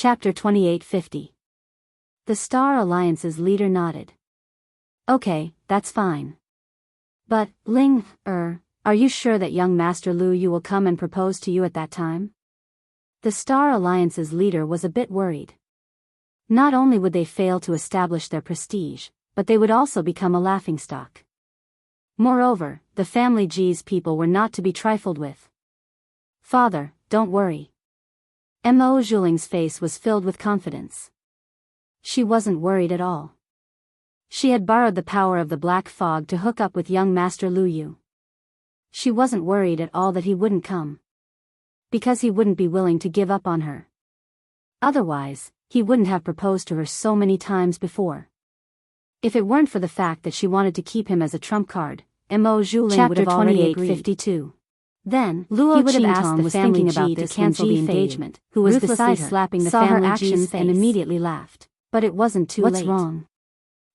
Chapter 2850. The Star Alliance's leader nodded. Okay, that's fine. But, Ling, are you sure that young Master Lu Yu will come and propose to you at that time? The Star Alliance's leader was a bit worried. Not only would they fail to establish their prestige, but they would also become a laughingstock. Moreover, the family Ji's people were not to be trifled with. Father, don't worry. Mo Zhuling's face was filled with confidence. She wasn't worried at all. She had borrowed the power of the black fog to hook up with young Master Lu Yu. She wasn't worried at all that he wouldn't come. Because he wouldn't be willing to give up on her. Otherwise, he wouldn't have proposed to her so many times before. If it weren't for the fact that she wanted to keep him as a trump card, Mo Zhuling would have already agreed. 5852. Then, he would have asked the family Ji to cancel the engagement, who was beside her, slapping the family Ji's face, and immediately laughed. But it wasn't too late. What's wrong?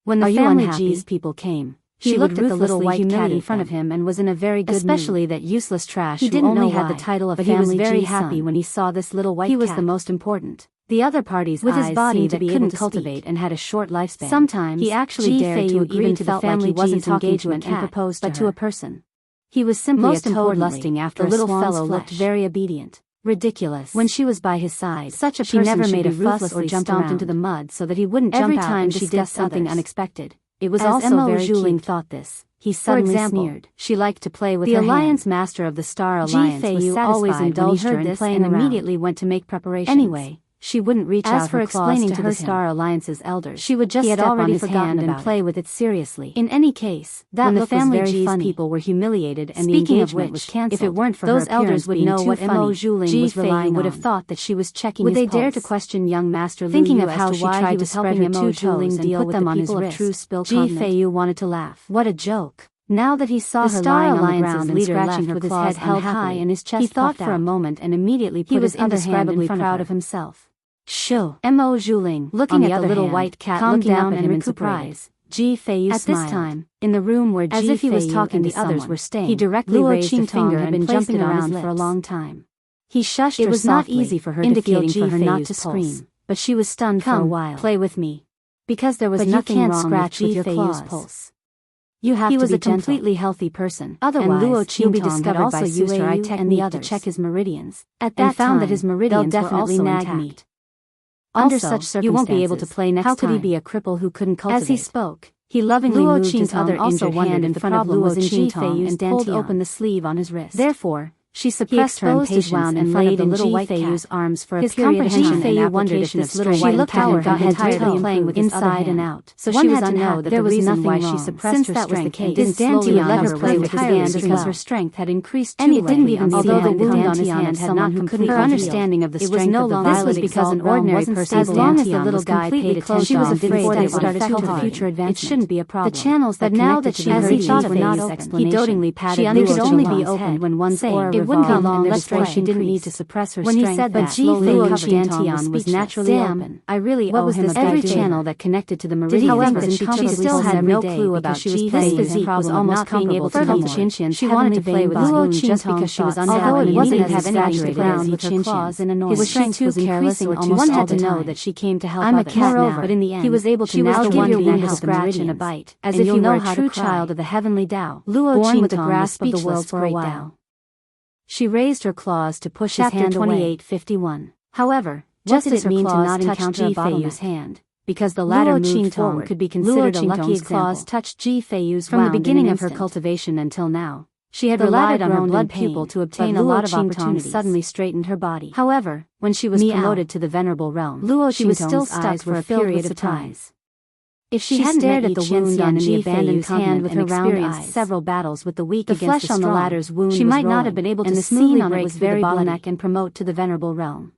When the family Ji's people came, he looked at the little white cat in front of him and was in a very good mood. Especially that useless trash who only had the title of family Ji's son. But he was very happy when he saw this little white cat. He was the most important. The other party's with his body that couldn't cultivate and had a short lifespan. Sometimes, he actually dared to agree to the family Ji's engagement and proposed to her. But to a person. He was simply a toad lusting after the little fellow looked very obedient. Ridiculous. When she was by his side, such a person never made a fuss or jumped into the mud so that he wouldn't jump out and discuss something unexpected. It was also very Zhuling thought this. He suddenly sneered. She liked to play with her hand. The Alliance Master of the Star Alliance was always indulged her in playing and immediately went to make preparations. Anyway, she wouldn't reach out her claws to her Star Alliance's elders. She would just step on his hand and play with it seriously. In any case, when the family Ji's people were humiliated and the engagement was cancelled, if it weren't for those elders would know what Mo Zhuling was relying on, would have thought that she was checking his pulse. Would they dare to question young Master Lu Yu as to why he was helping Mo Zhuling deal with the people of True Spill Continent? Ji Feiyu wanted to laugh. What a joke. Now that he saw her lying on the ground and scratching with his head held high and his chest, he thought for a moment and immediately put his other hand in front proud of himself. Shoo! Mo Zhuling, looking at the little white cat, looking down at him in surprise. Ji Feiyu smiled. At this time, in the room where Ji Feiyu and the others were staying, he directly raised a finger and been jumping around for a long time. He shushed her softly, it was not easy for her to feel for her not to scream, but she was stunned for a while. Play with me. Because there was nothing wrong with Ji Feiyu's pulse. You have he was a completely healthy person. Otherwise, he'll be discovered by used her eye technique to check his meridians. At that time, found that his meridians were also intact. Under such circumstances, you won't be able to play next time. How could he be a cripple who couldn't cultivate? As he spoke, he lovingly moved his other injured hand in front of Luo Qingtong and pulled open the sleeve on his wrist. Therefore, she suppressed her impatience and laid in Ji Feiyu's arms for a period of time. Ji Feiyu wondered if this little white cat had been entirely playing with inside and out. So she was to know that there was nothing why she suppressed her strength and didn't slowly let her play with his hand because her strength had increased too greatly. Although the wound on his hand had not completely her understanding of the strength of the violet was because an ordinary person, as long as the little guy paid attention, she was afraid that it would affect her future advancement. It shouldn't be a problem. The channels that connected to the meridians were not open. He dotingly patted Luo Qingtong's head. They could only be opened when one aura revived. It wouldn't be long before she didn't need to suppress her strength. When he said that, Luo Qingtong was naturally open. I really owe him every channel that connected to the meridian. However, she still had no clue about she was playing with his problem almost being able to come to Qinshian's. She wanted to play with Luo just because she was unhappy. Although it wasn't as exaggerated as with her claws and annoyance. His strength was increasing almost one had to know that she came to help others. I'm a cat now, but in the end, he was able to now give your wound a scratch and a bite, as if you were a true child of the heavenly Tao, born with the grasp of the world's great Tao. She raised her claws to push his hand away. 2851. However, what did it mean to not encounter Ji Feiyu's hand? Because the latter moved forward, could be considered a lucky example. Claws touched Ji Feiyu's from the beginning of her cultivation until now. She had relied on her blood pupil to obtain a lot of opportunities. Suddenly straightened her body. However, when she was promoted to the venerable realm, she was still stuck for a period of time. If she hadn't stared at the wound on Ji Feiyu's hand with her round eyes, several battles with the weak against the flesh on the latter's wound, she might not have been able to smoothly break through the bottleneck and promote to the venerable realm.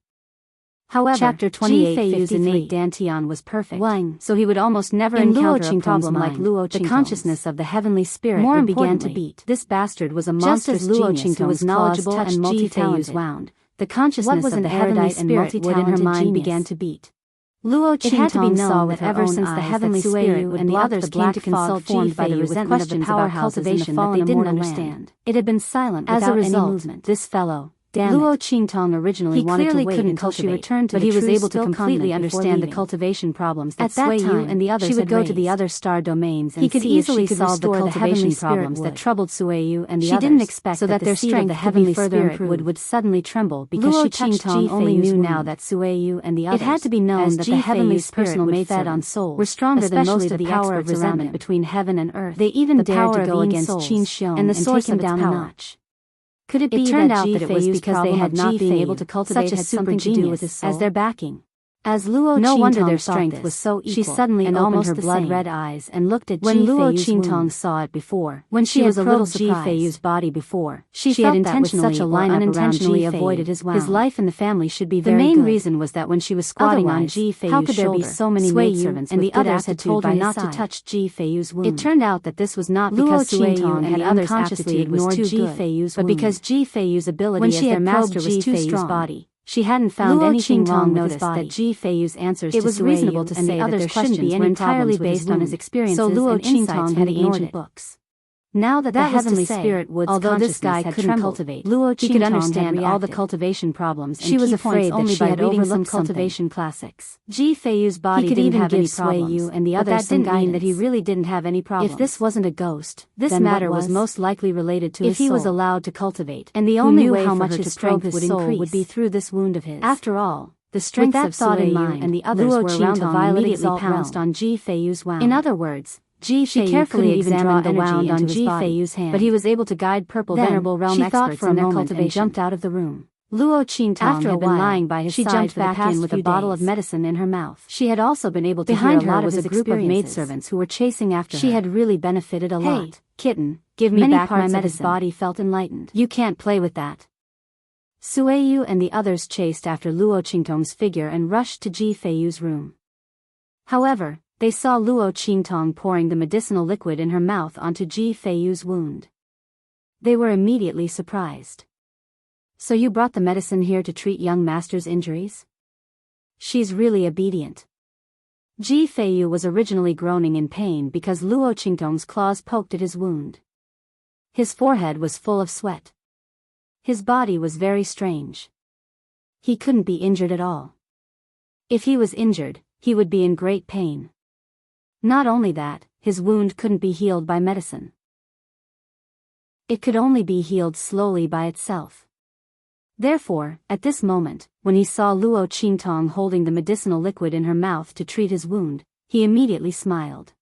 However, Chapter 28, Ji Feiyu's innate dantian was perfect, so he would almost never encounter a problem like Luo Qingtong's. The consciousness of the heavenly spirit began to beat. This bastard was a monstrous genius who was knowledgeable and multi-talented. Wound. The consciousness of the heavenly spirit would in her mind began to beat. Luo Qingtong saw that ever since the heavenly spirit and the others came to consult Ji Feiyu with questions about cultivation that they didn't understand. It had been silent without any movement. This fellow, Luo Qingtong originally wanted to wait until she returned to but he was able to completely understand the cultivation problems that Sueyu and the others had raised. He would go to the other star domains and he could easily solve the cultivation problems that troubled Sueyu and the others. She didn't expect that their strength of the heavenly spirit would suddenly tremble because Luo Qingtong only knew now that Sueyu and the others, it had to be known that the heavenly spirit would fed on souls, were stronger than most of the power of resentment between heaven and earth. They even dared to go against Qin Xiong and take him down a notch. Could it be that it was because they had not been able to cultivate such a super genius as their backing? As Luo no wonder their strength was so equal. She suddenly and opened her blood-red eyes and looked at when Luo Qingtong saw it before. When she was a little Ji-Feiyu's body before, she had intentionally such a lineup unintentionally avoided his life and the family should be very good. The main reason was that when she was squatting on Ji-Feiyu's how could there be so many maidservants and the others had told her not to touch Ji-Feiyu's wound? It turned out that this was not because Sueyu and the others unconsciously ignored Ji-Feiyu's wound, but because Ji-Feiyu's ability as their master was too strong. She hadn't found anything wrong with his body. That Ji-Feiyu's answers to reasonable to say that there shouldn't be any entirely based on his experiences so Luo and insights from the ancient books. Now that the heavenly spirit woods although this guy couldn't cultivate, he could understand all the cultivation problems. She was afraid that she had overlooked cultivation classics. Ji-Feiyu's body he could even have any problems, and the others that didn't mean that he really didn't have any problems. If this wasn't a ghost, this matter was most likely related to his soul. If he was allowed to cultivate, and the only way how much his strength would increase would be through this wound of his. After all, the strength of Sueyu and the others were around the violet exalt pounced on Ji-Feiyu's wound. In other words, she carefully examined the wound on Ji-Feiyu's hand, but he was able to guide purple venerable realm experts in their cultivation and jumped out of the room. Luo Qingtong had been lying by his side for the past few days with a bottle of medicine in her mouth. She had also been able to hear a lot of his experiences. Behind her was a group of maidservants who were chasing after her. She had really benefited a lot. Hey, kitten, give me back my medicine. His body felt enlightened. You can't play with that. Sueyu and the others chased after Luo Qingtong's figure and rushed to Ji-Feiyu's room. However, they saw Luo Qingtong pouring the medicinal liquid in her mouth onto Ji-Feiyu's wound. They were immediately surprised. So you brought the medicine here to treat young master's injuries? She's really obedient. Ji-Feiyu was originally groaning in pain because Luo Qingtong's claws poked at his wound. His forehead was full of sweat. His body was very strange. He couldn't be injured at all. If he was injured, he would be in great pain. Not only that, his wound couldn't be healed by medicine. It could only be healed slowly by itself. Therefore, at this moment, when he saw Luo Qingtong holding the medicinal liquid in her mouth to treat his wound, he immediately smiled.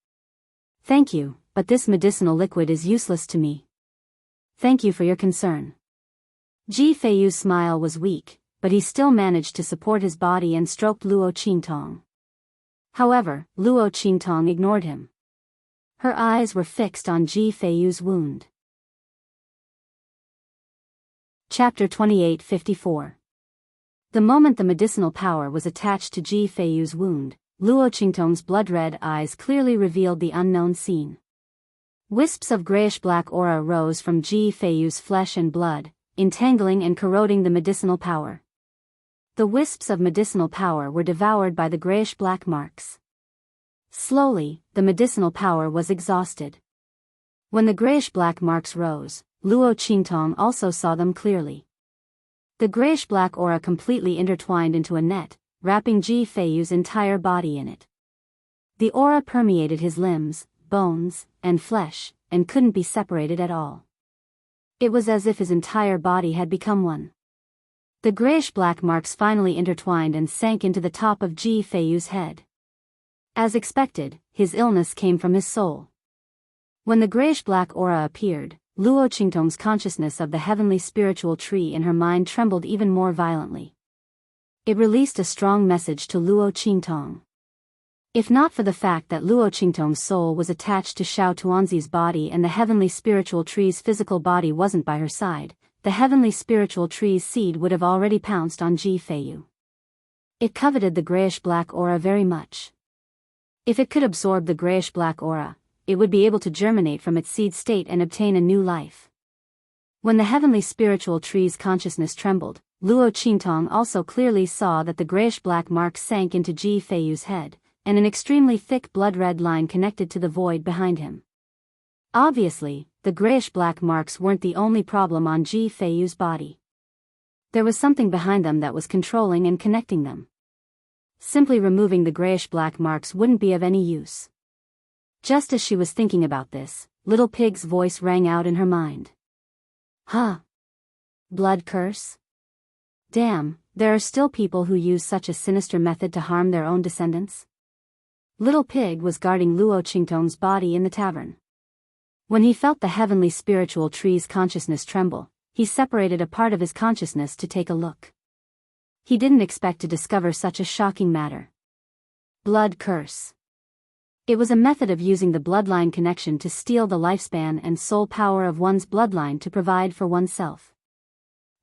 Thank you, but this medicinal liquid is useless to me. Thank you for your concern. Ji-Feiyu's smile was weak, but he still managed to support his body and stroked Luo Qingtong. However, Luo Qingtong ignored him. Her eyes were fixed on Ji-Feiyu's wound. Chapter 2854. The moment the medicinal power was attached to Ji-Feiyu's wound, Luo Qingtong's blood-red eyes clearly revealed the unknown scene. Wisps of grayish-black aura rose from Ji-Feiyu's flesh and blood, entangling and corroding the medicinal power. The wisps of medicinal power were devoured by the grayish-black marks. Slowly, the medicinal power was exhausted. When the grayish-black marks rose, Luo Qingtong also saw them clearly. The grayish-black aura completely intertwined into a net, wrapping Ji-Feiyu's entire body in it. The aura permeated his limbs, bones, and flesh, and couldn't be separated at all. It was as if his entire body had become one. The grayish-black marks finally intertwined and sank into the top of Ji-Feiyu's head. As expected, his illness came from his soul. When the grayish-black aura appeared, Luo Qingtong's consciousness of the heavenly spiritual tree in her mind trembled even more violently. It released a strong message to Luo Qingtong. If not for the fact that Luo Qingtong's soul was attached to Xiao Tuanzi's body and the heavenly spiritual tree's physical body wasn't by her side, the heavenly spiritual tree's seed would have already pounced on Ji-Feiyu. It coveted the grayish-black aura very much. If it could absorb the grayish-black aura, it would be able to germinate from its seed state and obtain a new life. When the heavenly spiritual tree's consciousness trembled, Luo Qingtong also clearly saw that the grayish-black mark sank into Ji-Feiyu's head, and an extremely thick blood-red line connected to the void behind him. Obviously, the grayish-black marks weren't the only problem on Ji-Feiyu's body. there was something behind them that was controlling and connecting them. Simply removing the grayish-black marks wouldn't be of any use. Just as she was thinking about this, Little Pig's voice rang out in her mind. Huh? Blood curse? Damn, there are still people who use such a sinister method to harm their own descendants? Little Pig was guarding Luo Qingtong's body in the tavern. When he felt the heavenly spiritual tree's consciousness tremble, he separated a part of his consciousness to take a look. He didn't expect to discover such a shocking matter. Blood curse. It was a method of using the bloodline connection to steal the lifespan and soul power of one's bloodline to provide for oneself.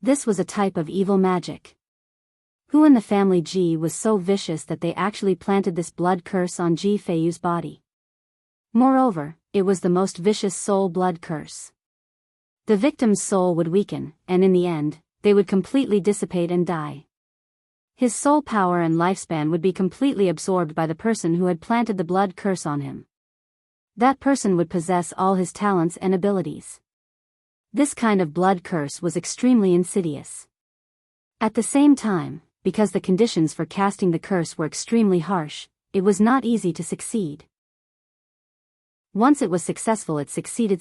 This was a type of evil magic. Who in the family Ji was so vicious that they actually planted this blood curse on Ji Feiyu's body? Moreover, it was the most vicious soul blood curse. The victim's soul would weaken, and in the end, they would completely dissipate and die. His soul power and lifespan would be completely absorbed by the person who had planted the blood curse on him. That person would possess all his talents and abilities. This kind of blood curse was extremely insidious. At the same time, because the conditions for casting the curse were extremely harsh, it was not easy to succeed. Once it was successful, it succeeded.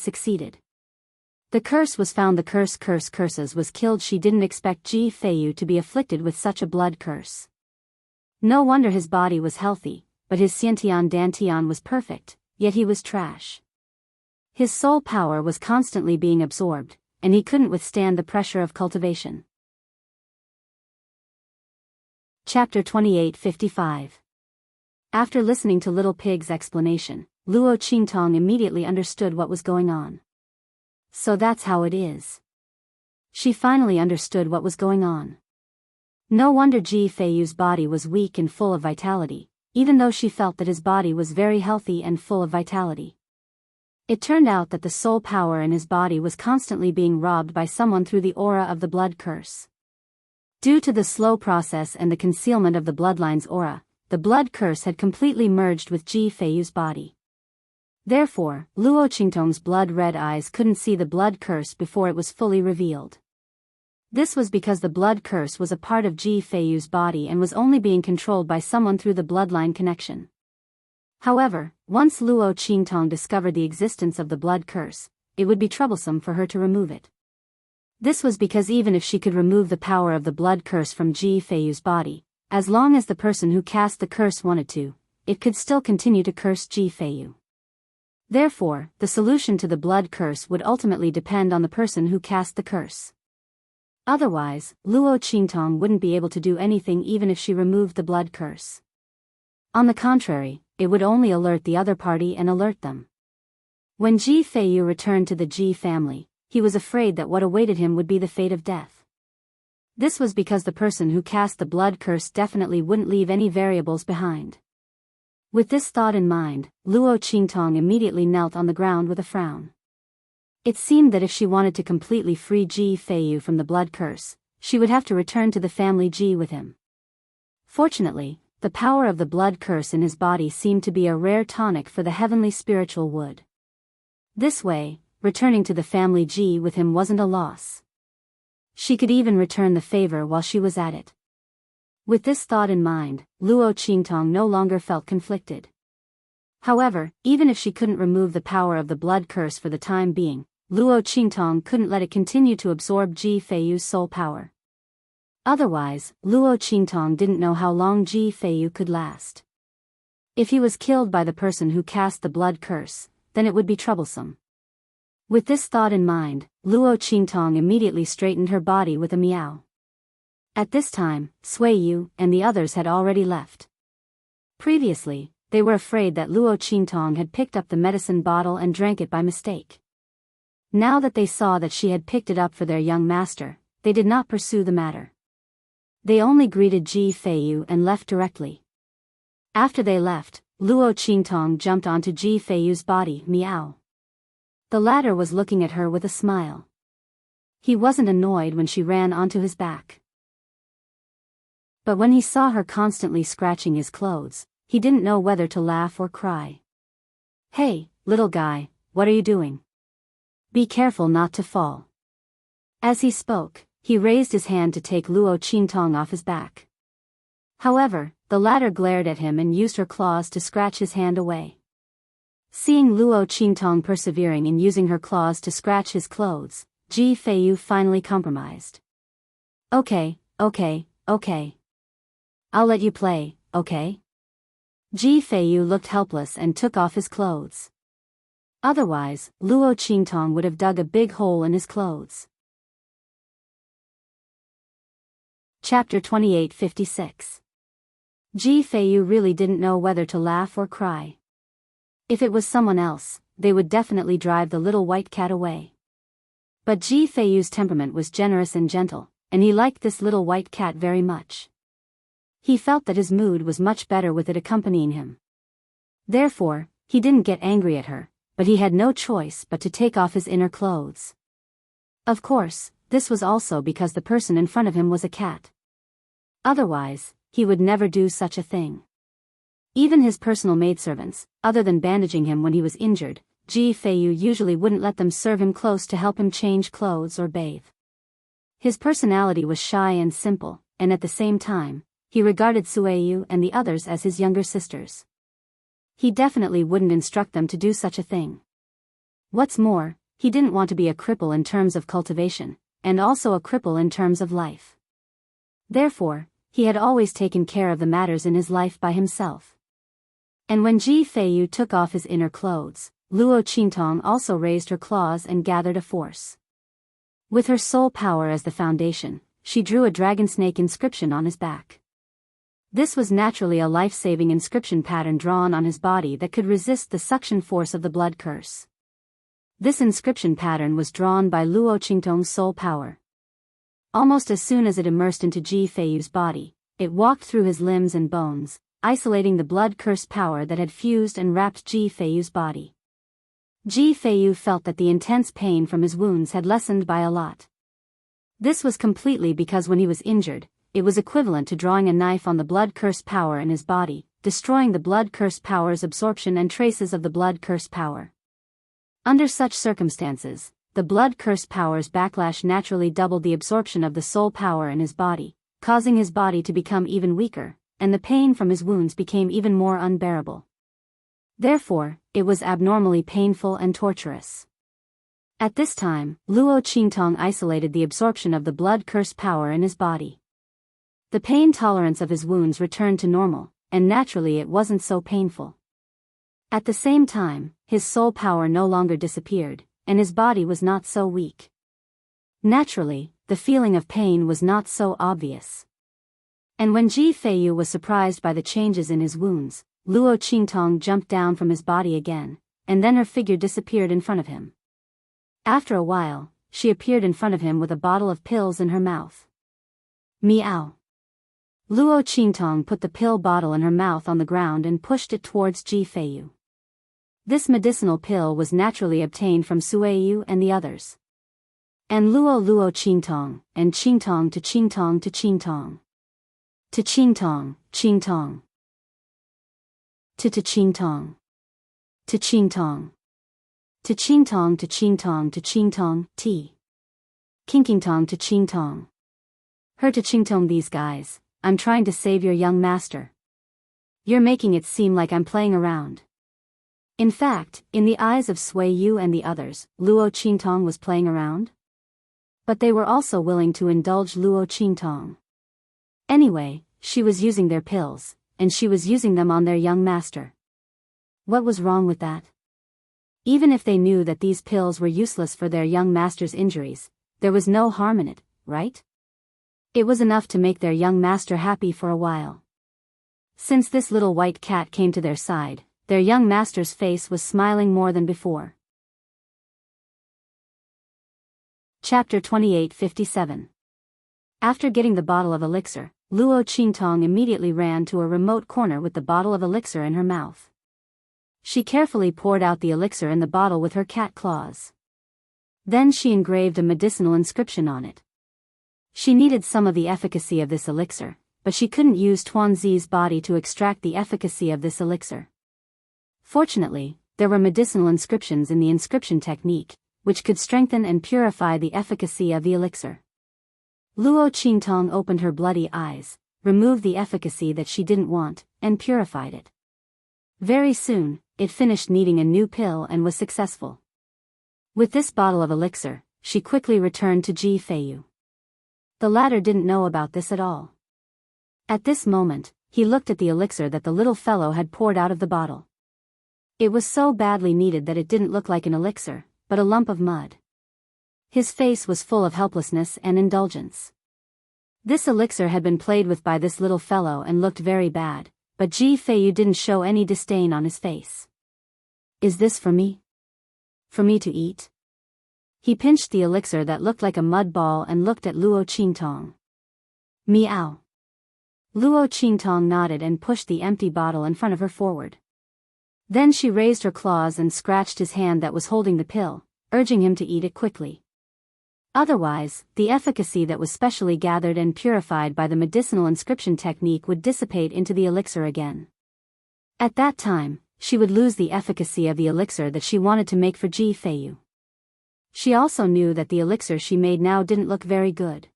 The curse was found. The curses was killed. She didn't expect Ji Feiyu to be afflicted with such a blood curse. No wonder his body was healthy, but his Xiantian Dantian was perfect, yet he was trash. His soul power was constantly being absorbed, and he couldn't withstand the pressure of cultivation. Chapter 28:55. After listening to Little Pig's explanation, Luo Qingtong immediately understood what was going on. So that's how it is. She finally understood what was going on. No wonder Ji Feiyu's body was weak and full of vitality, even though she felt that his body was very healthy and full of vitality. It turned out that the soul power in his body was constantly being robbed by someone through the aura of the blood curse. Due to the slow process and the concealment of the bloodline's aura, the blood curse had completely merged with Ji Feiyu's body. Therefore, Luo Qingtong's blood-red eyes couldn't see the blood curse before it was fully revealed. This was because the blood curse was a part of Ji Feiyu's body and was only being controlled by someone through the bloodline connection. However, once Luo Qingtong discovered the existence of the blood curse, it would be troublesome for her to remove it. This was because even if she could remove the power of the blood curse from Ji Feiyu's body, as long as the person who cast the curse wanted to, it could still continue to curse Ji Feiyu. Therefore, the solution to the blood curse would ultimately depend on the person who cast the curse. Otherwise, Luo Qingtong wouldn't be able to do anything even if she removed the blood curse. On the contrary, it would only alert the other party and alert them. When Ji Feiyu returned to the Ji family, he was afraid that what awaited him would be the fate of death. This was because the person who cast the blood curse definitely wouldn't leave any variables behind. With this thought in mind, Luo Qingtong immediately knelt on the ground with a frown. It seemed that if she wanted to completely free Ji Feiyu from the blood curse, she would have to return to the family Ji with him. Fortunately, the power of the blood curse in his body seemed to be a rare tonic for the heavenly spiritual wood. This way, returning to the family Ji with him wasn't a loss. She could even return the favor while she was at it. With this thought in mind, Luo Qingtong no longer felt conflicted. However, even if she couldn't remove the power of the blood curse for the time being, Luo Qingtong couldn't let it continue to absorb Ji Feiyu's soul power. Otherwise, Luo Qingtong didn't know how long Ji Feiyu could last. If he was killed by the person who cast the blood curse, then it would be troublesome. With this thought in mind, Luo Qingtong immediately straightened her body with a meow. At this time, Sui Yu and the others had already left. Previously, they were afraid that Luo Qingtong had picked up the medicine bottle and drank it by mistake. Now that they saw that she had picked it up for their young master, they did not pursue the matter. They only greeted Ji Feiyu and left directly. After they left, Luo Qingtong jumped onto Ji Feiyu's body, meow. The latter was looking at her with a smile. He wasn't annoyed when she ran onto his back. But when he saw her constantly scratching his clothes, he didn't know whether to laugh or cry. "Hey, little guy, what are you doing? Be careful not to fall." As he spoke, he raised his hand to take Luo Qingtong off his back. However, the latter glared at him and used her claws to scratch his hand away. Seeing Luo Qingtong persevering in using her claws to scratch his clothes, Ji Feiyu finally compromised. Okay. I'll let you play, okay? Ji Feiyu looked helpless and took off his clothes. Otherwise, Luo Qingtong would have dug a big hole in his clothes. Chapter 28:56. Ji Feiyu really didn't know whether to laugh or cry. If it was someone else, they would definitely drive the little white cat away. But Ji Feiyu's temperament was generous and gentle, and he liked this little white cat very much. He felt that his mood was much better with it accompanying him. Therefore, he didn't get angry at her, but he had no choice but to take off his inner clothes. Of course, this was also because the person in front of him was a cat. Otherwise, he would never do such a thing. Even his personal maidservants, other than bandaging him when he was injured, Ji Feiyu usually wouldn't let them serve him close to help him change clothes or bathe. His personality was shy and simple, and at the same time, he regarded Sueyu and the others as his younger sisters. He definitely wouldn't instruct them to do such a thing. What's more, he didn't want to be a cripple in terms of cultivation, and also a cripple in terms of life. Therefore, he had always taken care of the matters in his life by himself. And when Ji Feiyu took off his inner clothes, Luo Qingtong also raised her claws and gathered a force. With her soul power as the foundation, she drew a dragon snake inscription on his back. This was naturally a life-saving inscription pattern drawn on his body that could resist the suction force of the blood curse. This inscription pattern was drawn by Luo Qingtong's soul power. Almost as soon as it immersed into Ji Feiyu's body, it walked through his limbs and bones, isolating the blood curse power that had fused and wrapped Ji Feiyu's body. Ji Feiyu felt that the intense pain from his wounds had lessened by a lot. This was completely because when he was injured, it was equivalent to drawing a knife on the blood curse power in his body, destroying the blood curse power's absorption and traces of the blood curse power. Under such circumstances, the blood curse power's backlash naturally doubled the absorption of the soul power in his body, causing his body to become even weaker, and the pain from his wounds became even more unbearable. Therefore, it was abnormally painful and torturous. At this time, Luo Qingtong isolated the absorption of the blood curse power in his body. The pain tolerance of his wounds returned to normal, and naturally it wasn't so painful. At the same time, his soul power no longer disappeared, and his body was not so weak. Naturally, the feeling of pain was not so obvious. And when Ji Feiyu was surprised by the changes in his wounds, Luo Qingtong jumped down from his body again, and then her figure disappeared in front of him. After a while, she appeared in front of him with a bottle of pills in her mouth. Meow. Luo Qingtong put the pill bottle in her mouth on the ground and pushed it towards Ji Feiyu. This medicinal pill was naturally obtained from Sueyu and the others. And Luo Qingtong, and Qingtong to Qingtong to Qingtong. To Qingtong, Qingtong. To Qingtong. To Qingtong. To Qingtong to Qingtong to Qingtong, T. Kinkingtong to Qingtong. Her to Qingtong. These guys, I'm trying to save your young master. You're making it seem like I'm playing around. In fact, in the eyes of Sueyu and the others, Luo Qingtong was playing around. But they were also willing to indulge Luo Qingtong. Anyway, she was using their pills, and she was using them on their young master. What was wrong with that? Even if they knew that these pills were useless for their young master's injuries, there was no harm in it, right? It was enough to make their young master happy for a while. Since this little white cat came to their side, their young master's face was smiling more than before. Chapter 28:57. After getting the bottle of elixir, Luo Qingtong immediately ran to a remote corner with the bottle of elixir in her mouth. She carefully poured out the elixir in the bottle with her cat claws. Then she engraved a medicinal inscription on it. She needed some of the efficacy of this elixir, but she couldn't use Tuanzi's body to extract the efficacy of this elixir. Fortunately, there were medicinal inscriptions in the inscription technique, which could strengthen and purify the efficacy of the elixir. Luo Qingtong opened her bloody eyes, removed the efficacy that she didn't want, and purified it. Very soon, it finished needing a new pill and was successful. With this bottle of elixir, she quickly returned to Ji Feiyu. The latter didn't know about this at all. At this moment, he looked at the elixir that the little fellow had poured out of the bottle. It was so badly needed that it didn't look like an elixir, but a lump of mud. His face was full of helplessness and indulgence. This elixir had been played with by this little fellow and looked very bad, but Ji Feiyu didn't show any disdain on his face. Is this for me? For me to eat? He pinched the elixir that looked like a mud ball and looked at Luo Qingtong. Meow. Luo Qingtong nodded and pushed the empty bottle in front of her forward. Then she raised her claws and scratched his hand that was holding the pill, urging him to eat it quickly. Otherwise, the efficacy that was specially gathered and purified by the medicinal inscription technique would dissipate into the elixir again. At that time, she would lose the efficacy of the elixir that she wanted to make for Ji Feiyu. She also knew that the elixir she made now didn't look very good.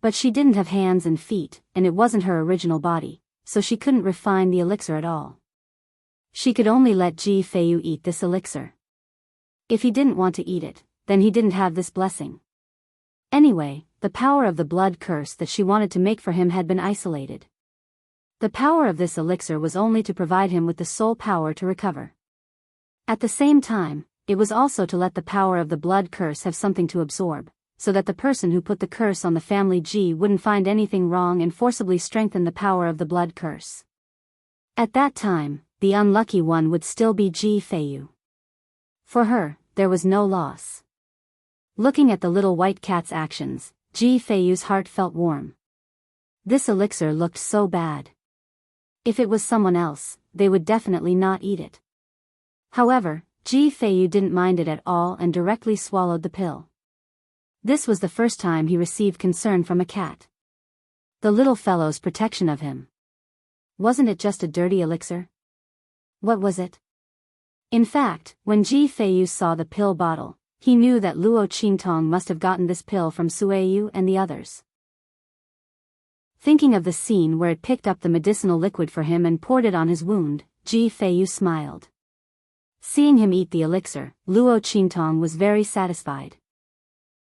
But she didn't have hands and feet, and it wasn't her original body, so she couldn't refine the elixir at all. She could only let Ji Feiyu eat this elixir. If he didn't want to eat it, then he didn't have this blessing. Anyway, the power of the blood curse that she wanted to make for him had been isolated. The power of this elixir was only to provide him with the soul power to recover. At the same time, it was also to let the power of the blood curse have something to absorb, so that the person who put the curse on the family Ji wouldn't find anything wrong and forcibly strengthen the power of the blood curse. At that time, the unlucky one would still be Ji Feiyu. For her, there was no loss. Looking at the little white cat's actions, Ji Feiyu's heart felt warm. This elixir looked so bad. If it was someone else, they would definitely not eat it. However, Ji Feiyu didn't mind it at all and directly swallowed the pill. This was the first time he received concern from a cat. The little fellow's protection of him. Wasn't it just a dirty elixir? What was it? In fact, when Ji Feiyu saw the pill bottle, he knew that Luo Qingtong must have gotten this pill from Suiyu and the others. Thinking of the scene where it picked up the medicinal liquid for him and poured it on his wound, Ji Feiyu smiled. Seeing him eat the elixir, Luo Qingtong was very satisfied.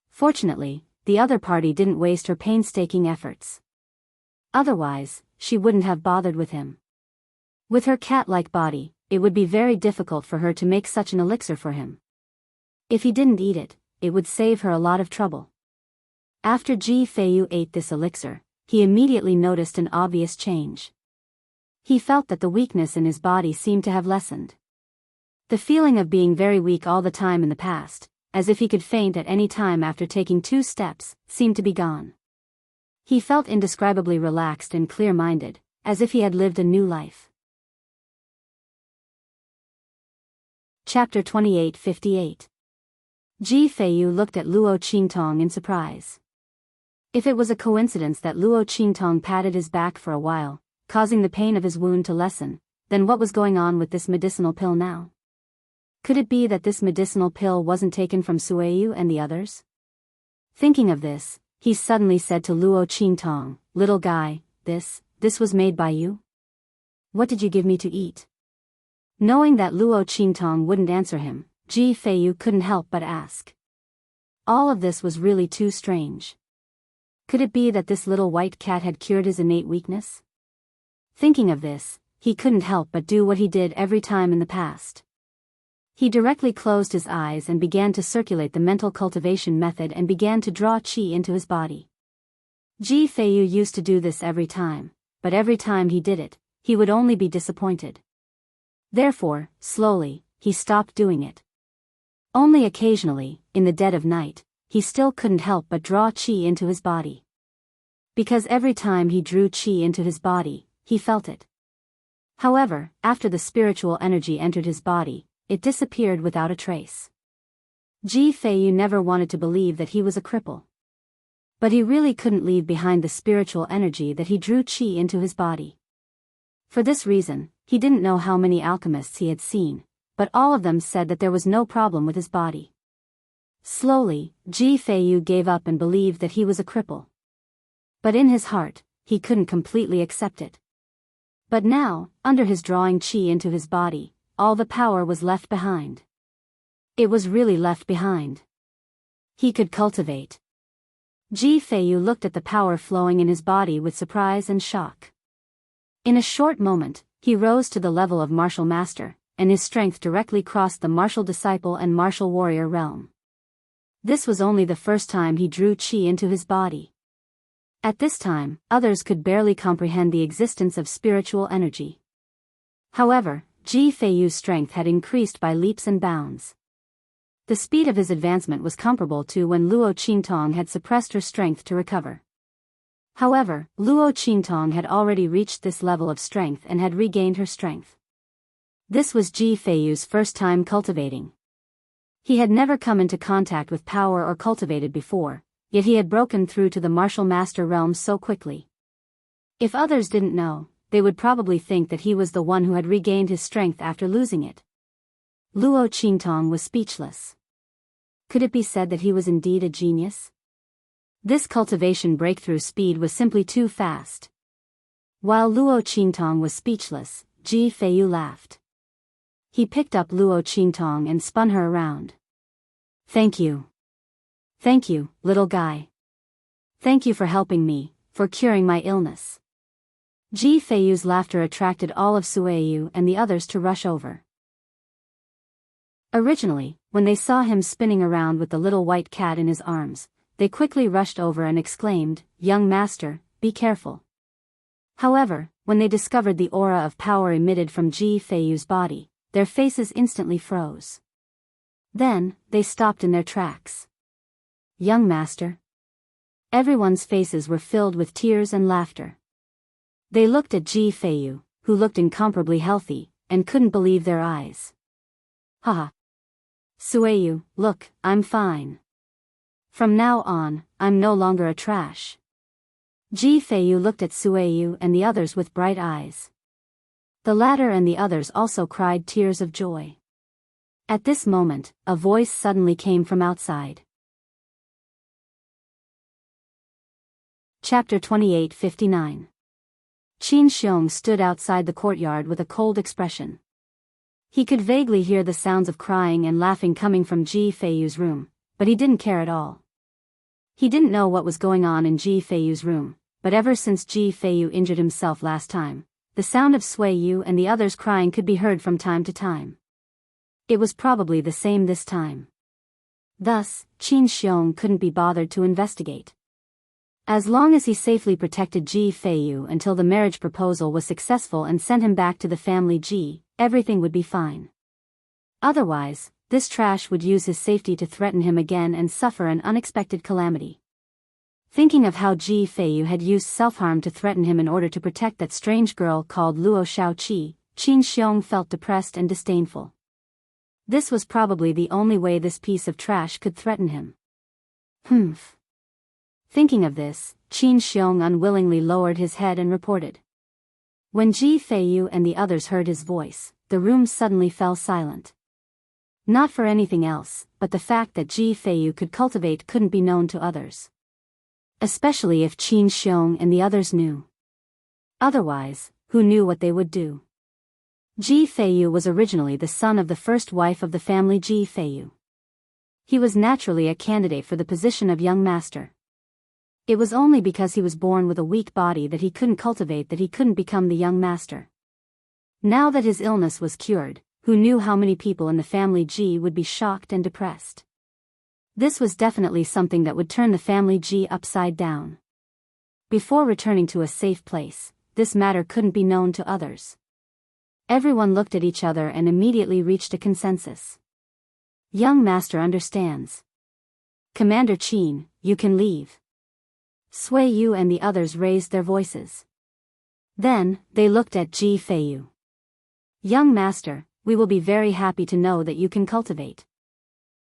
Fortunately, the other party didn't waste her painstaking efforts. Otherwise, she wouldn't have bothered with him. With her cat-like body, it would be very difficult for her to make such an elixir for him. If he didn't eat it, it would save her a lot of trouble. After Ji Feiyu ate this elixir, he immediately noticed an obvious change. He felt that the weakness in his body seemed to have lessened. The feeling of being very weak all the time in the past, as if he could faint at any time after taking 2 steps, seemed to be gone. He felt indescribably relaxed and clear-minded, as if he had lived a new life. Chapter 28:58. Ji Feiyu looked at Luo Qingtong in surprise. If it was a coincidence that Luo Qingtong patted his back for a while, causing the pain of his wound to lessen, then what was going on with this medicinal pill now? Could it be that this medicinal pill wasn't taken from Suiyu and the others? Thinking of this, he suddenly said to Luo Qingtong, "Little guy, this was made by you? What did you give me to eat?" Knowing that Luo Qingtong wouldn't answer him, Ji Feiyu couldn't help but ask. All of this was really too strange. Could it be that this little white cat had cured his innate weakness? Thinking of this, he couldn't help but do what he did every time in the past. He directly closed his eyes and began to circulate the mental cultivation method and began to draw qi into his body. Ji Feiyu used to do this every time, but every time he did it, he would only be disappointed. Therefore, slowly, he stopped doing it. Only occasionally, in the dead of night, he still couldn't help but draw qi into his body. Because every time he drew qi into his body, he felt it. However, after the spiritual energy entered his body, it disappeared without a trace. Ji Feiyu never wanted to believe that he was a cripple. But he really couldn't leave behind the spiritual energy that he drew qi into his body. For this reason, he didn't know how many alchemists he had seen, but all of them said that there was no problem with his body. Slowly, Ji Feiyu gave up and believed that he was a cripple. But in his heart, he couldn't completely accept it. But now, under his drawing qi into his body, all the power was left behind. It was really left behind. He could cultivate. Ji Feiyu looked at the power flowing in his body with surprise and shock. In a short moment, he rose to the level of martial master, and his strength directly crossed the martial disciple and martial warrior realm. This was only the first time he drew qi into his body. At this time, others could barely comprehend the existence of spiritual energy. However, Ji Feiyu's strength had increased by leaps and bounds. The speed of his advancement was comparable to when Luo Qingtong had suppressed her strength to recover. However, Luo Qingtong had already reached this level of strength and had regained her strength. This was Ji Feiyu's first time cultivating. He had never come into contact with power or cultivated before, yet he had broken through to the martial master realm so quickly. If others didn't know, they would probably think that he was the one who had regained his strength after losing it. Luo Qingtong was speechless. Could it be said that he was indeed a genius? This cultivation breakthrough speed was simply too fast. While Luo Qingtong was speechless, Ji Feiyu laughed. He picked up Luo Qingtong and spun her around. Thank you. Thank you, little guy. Thank you for helping me, for curing my illness. Ji Feiyu's laughter attracted all of Sueyu and the others to rush over. Originally, when they saw him spinning around with the little white cat in his arms, they quickly rushed over and exclaimed, "Young master, be careful." However, when they discovered the aura of power emitted from Ji Feiyu's body, their faces instantly froze. Then, they stopped in their tracks. Young master. Everyone's faces were filled with tears and laughter. They looked at Ji Feiyu, who looked incomparably healthy, and couldn't believe their eyes. Haha. Sueyu, look, I'm fine. From now on, I'm no longer a trash. Ji Feiyu looked at Sueyu and the others with bright eyes. The latter and the others also cried tears of joy. At this moment, a voice suddenly came from outside. Chapter 28:59. Qin Xiong stood outside the courtyard with a cold expression. He could vaguely hear the sounds of crying and laughing coming from Ji Feiyu's room, but he didn't care at all. He didn't know what was going on in Ji Feiyu's room, but ever since Ji Feiyu injured himself last time, the sound of Sueyu and the others crying could be heard from time to time. It was probably the same this time. Thus, Qin Xiong couldn't be bothered to investigate. As long as he safely protected Ji Feiyu until the marriage proposal was successful and sent him back to the family Ji, everything would be fine. Otherwise, this trash would use his safety to threaten him again and suffer an unexpected calamity. Thinking of how Ji Feiyu had used self-harm to threaten him in order to protect that strange girl called Luo Shaoqi, Qin Xiong felt depressed and disdainful. This was probably the only way this piece of trash could threaten him. Humph. Thinking of this, Qin Xiong unwillingly lowered his head and reported. When Ji Feiyu and the others heard his voice, the room suddenly fell silent. Not for anything else, but the fact that Ji Feiyu could cultivate couldn't be known to others. Especially if Qin Xiong and the others knew. Otherwise, who knew what they would do? Ji Feiyu was originally the son of the first wife of the family Ji Feiyu. He was naturally a candidate for the position of young master. It was only because he was born with a weak body that he couldn't cultivate that he couldn't become the young master. Now that his illness was cured, who knew how many people in the family Ji would be shocked and depressed? This was definitely something that would turn the family Ji upside down. Before returning to a safe place, this matter couldn't be known to others. Everyone looked at each other and immediately reached a consensus. Young master understands. Commander Qin, you can leave. Sueyu and the others raised their voices. Then, they looked at Ji Feiyu. Young master, we will be very happy to know that you can cultivate.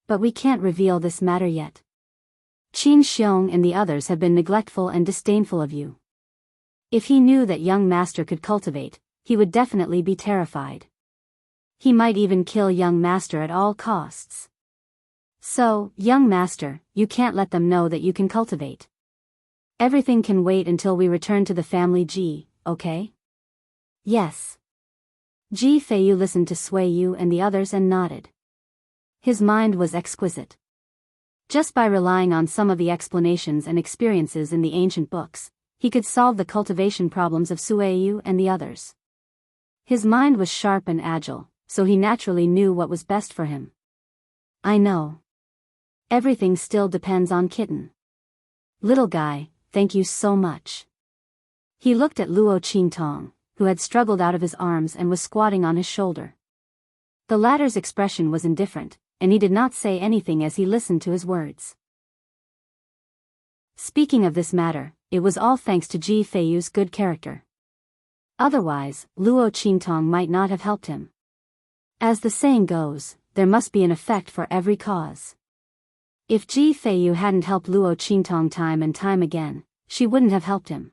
But we can't reveal this matter yet. Qin Xiong and the others have been neglectful and disdainful of you. If he knew that young master could cultivate, he would definitely be terrified. He might even kill young master at all costs. So, young master, you can't let them know that you can cultivate. Everything can wait until we return to the family Ji, okay? Yes. Ji Feiyu listened to Sui Yu and the others and nodded. His mind was exquisite. Just by relying on some of the explanations and experiences in the ancient books, he could solve the cultivation problems of Sui Yu and the others. His mind was sharp and agile, so he naturally knew what was best for him. I know. Everything still depends on Kitten. Little guy, thank you so much. He looked at Luo Qingtong, who had struggled out of his arms and was squatting on his shoulder. The latter's expression was indifferent, and he did not say anything as he listened to his words. Speaking of this matter, it was all thanks to Ji Feiyu's good character. Otherwise, Luo Qingtong might not have helped him. As the saying goes, there must be an effect for every cause. If Ji Feiyu hadn't helped Luo Qingtong time and time again, she wouldn't have helped him.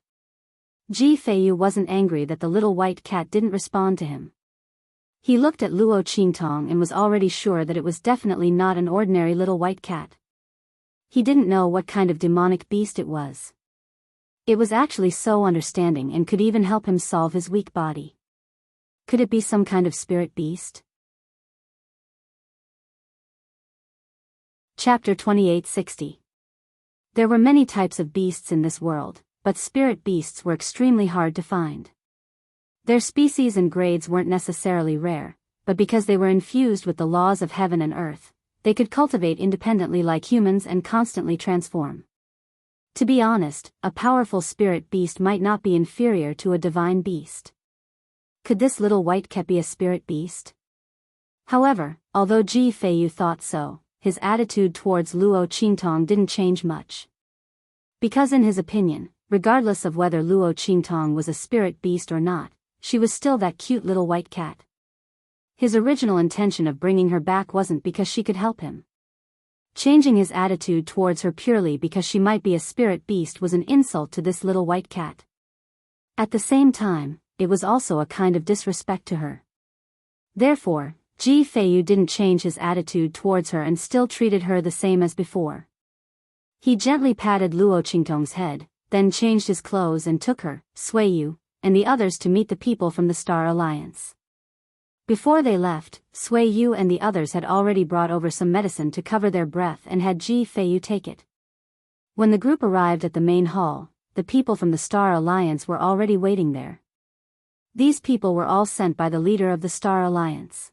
Ji Feiyu wasn't angry that the little white cat didn't respond to him. He looked at Luo Qingtong and was already sure that it was definitely not an ordinary little white cat. He didn't know what kind of demonic beast it was. It was actually so understanding and could even help him solve his weak body. Could it be some kind of spirit beast? Chapter 2860. There were many types of beasts in this world, but spirit beasts were extremely hard to find. Their species and grades weren't necessarily rare, but because they were infused with the laws of heaven and earth, they could cultivate independently like humans and constantly transform. To be honest, a powerful spirit beast might not be inferior to a divine beast. Could this little white cat be a spirit beast? However, although Ji Feiyu thought so, his attitude towards Luo Qingtong didn't change much. Because in his opinion, regardless of whether Luo Qingtong was a spirit beast or not, she was still that cute little white cat. His original intention of bringing her back wasn't because she could help him. Changing his attitude towards her purely because she might be a spirit beast was an insult to this little white cat. At the same time, it was also a kind of disrespect to her. Therefore, Ji Feiyu didn't change his attitude towards her and still treated her the same as before. He gently patted Luo Qingtong's head, then changed his clothes and took her, Sui Yu, and the others to meet the people from the Star Alliance. Before they left, Sui Yu and the others had already brought over some medicine to cover their breath and had Ji Feiyu take it. When the group arrived at the main hall, the people from the Star Alliance were already waiting there. These people were all sent by the leader of the Star Alliance.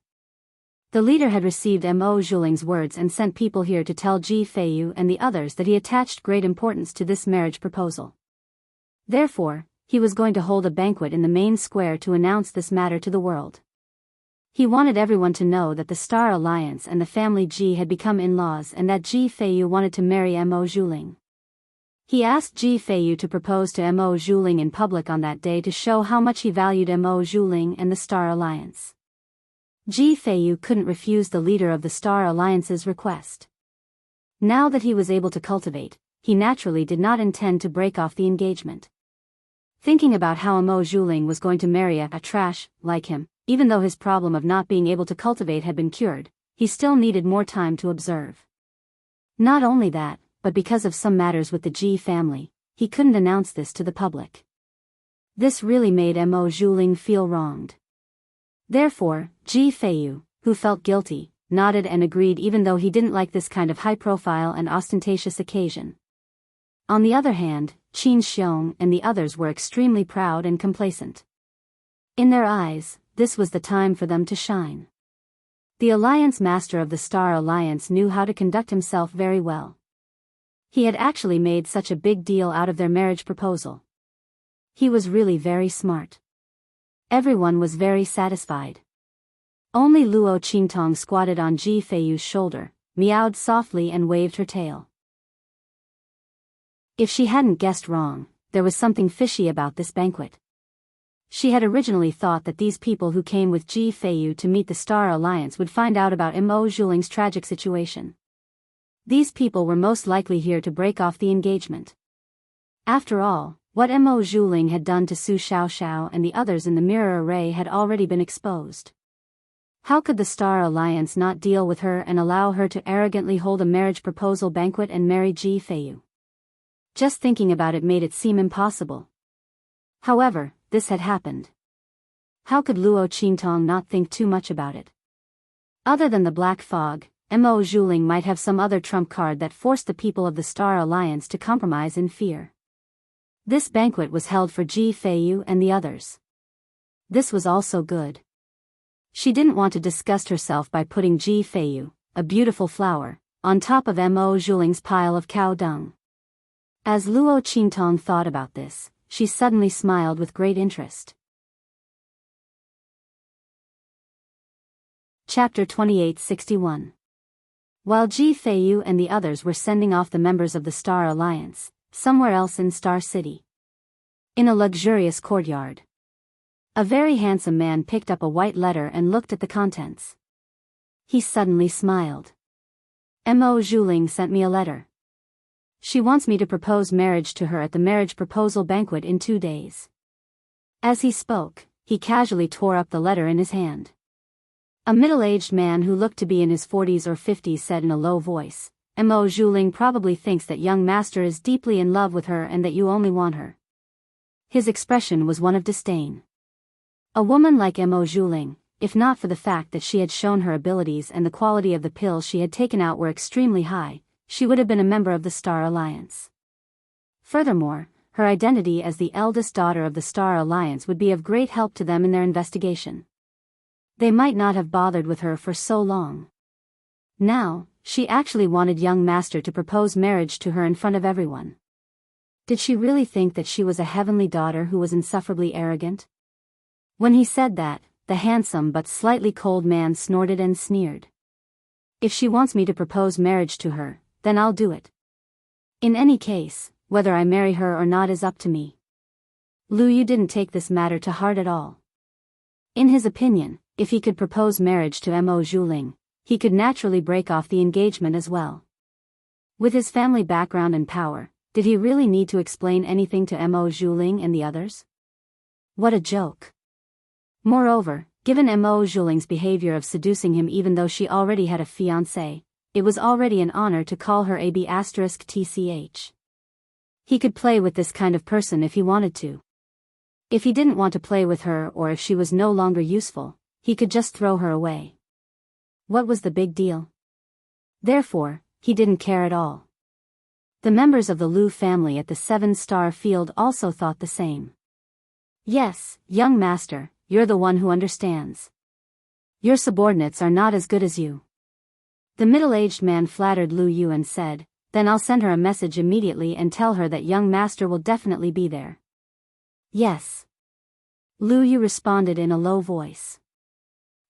The leader had received Mo Zhuling's words and sent people here to tell Ji Feiyu and the others that he attached great importance to this marriage proposal. Therefore, he was going to hold a banquet in the main square to announce this matter to the world. He wanted everyone to know that the Star Alliance and the family Ji had become in-laws and that Ji Feiyu wanted to marry Mo Zhuling. He asked Ji Feiyu to propose to Mo Zhuling in public on that day to show how much he valued Mo Zhuling and the Star Alliance. Ji Feiyu couldn't refuse the leader of the Star Alliance's request. Now that he was able to cultivate, he naturally did not intend to break off the engagement. Thinking about how Mo Zhuling was going to marry a trash like him, even though his problem of not being able to cultivate had been cured, he still needed more time to observe. Not only that, but because of some matters with the Ji family, he couldn't announce this to the public. This really made Mo Zhuling feel wronged. Therefore, Ji Feiyu, who felt guilty, nodded and agreed even though he didn't like this kind of high-profile and ostentatious occasion. On the other hand, Qin Xiong and the others were extremely proud and complacent. In their eyes, this was the time for them to shine. The Alliance Master of the Star Alliance knew how to conduct himself very well. He had actually made such a big deal out of their marriage proposal. He was really very smart. Everyone was very satisfied. Only Luo Qingtong squatted on Ji Feiyu's shoulder, meowed softly and waved her tail. If she hadn't guessed wrong, there was something fishy about this banquet. She had originally thought that these people who came with Ji Feiyu to meet the Star Alliance would find out about Mo Zhuling's tragic situation. These people were most likely here to break off the engagement. After all, what Mo Zhuling had done to Su Xiaoxiao and the others in the mirror array had already been exposed. How could the Star Alliance not deal with her and allow her to arrogantly hold a marriage proposal banquet and marry Ji Feiyu? Just thinking about it made it seem impossible. However, this had happened. How could Luo Qingtong not think too much about it? Other than the black fog, Mo Zhuling might have some other trump card that forced the people of the Star Alliance to compromise in fear. This banquet was held for Ji Feiyu and the others. This was also good. She didn't want to disgust herself by putting Ji Feiyu, a beautiful flower, on top of Mo Zhuling's pile of cow dung. As Luo Qingtong thought about this, she suddenly smiled with great interest. Chapter 2861. While Ji Feiyu and the others were sending off the members of the Star Alliance, somewhere else in Star City. In a luxurious courtyard. A very handsome man picked up a white letter and looked at the contents. He suddenly smiled. Mo Zhuling sent me a letter. She wants me to propose marriage to her at the marriage proposal banquet in 2 days. As he spoke, he casually tore up the letter in his hand. A middle-aged man who looked to be in his 40s or 50s said in a low voice, Mo Zhuling probably thinks that young master is deeply in love with her and that you only want her. His expression was one of disdain. A woman like Mo Zhuling, if not for the fact that she had shown her abilities and the quality of the pills she had taken out were extremely high, she would have been a member of the Star Alliance. Furthermore, her identity as the eldest daughter of the Star Alliance would be of great help to them in their investigation. They might not have bothered with her for so long. Now, she actually wanted young master to propose marriage to her in front of everyone. Did she really think that she was a heavenly daughter who was insufferably arrogant? When he said that, the handsome but slightly cold man snorted and sneered. If she wants me to propose marriage to her, then I'll do it. In any case, whether I marry her or not is up to me. Lu Yu didn't take this matter to heart at all. In his opinion, if he could propose marriage to Mo Zhuling, he could naturally break off the engagement as well. With his family background and power, did he really need to explain anything to Mo Zhuling and the others? What a joke. Moreover, given Mo Zhuling's behavior of seducing him even though she already had a fiancé, it was already an honor to call her AB*TCH. He could play with this kind of person if he wanted to. If he didn't want to play with her or if she was no longer useful, he could just throw her away. What was the big deal? Therefore, he didn't care at all. The members of the Lu family at the 7-star field also thought the same. Yes, young master, you're the one who understands. Your subordinates are not as good as you. The middle-aged man flattered Lu Yu and said, then I'll send her a message immediately and tell her that young master will definitely be there. Yes. Lu Yu responded in a low voice.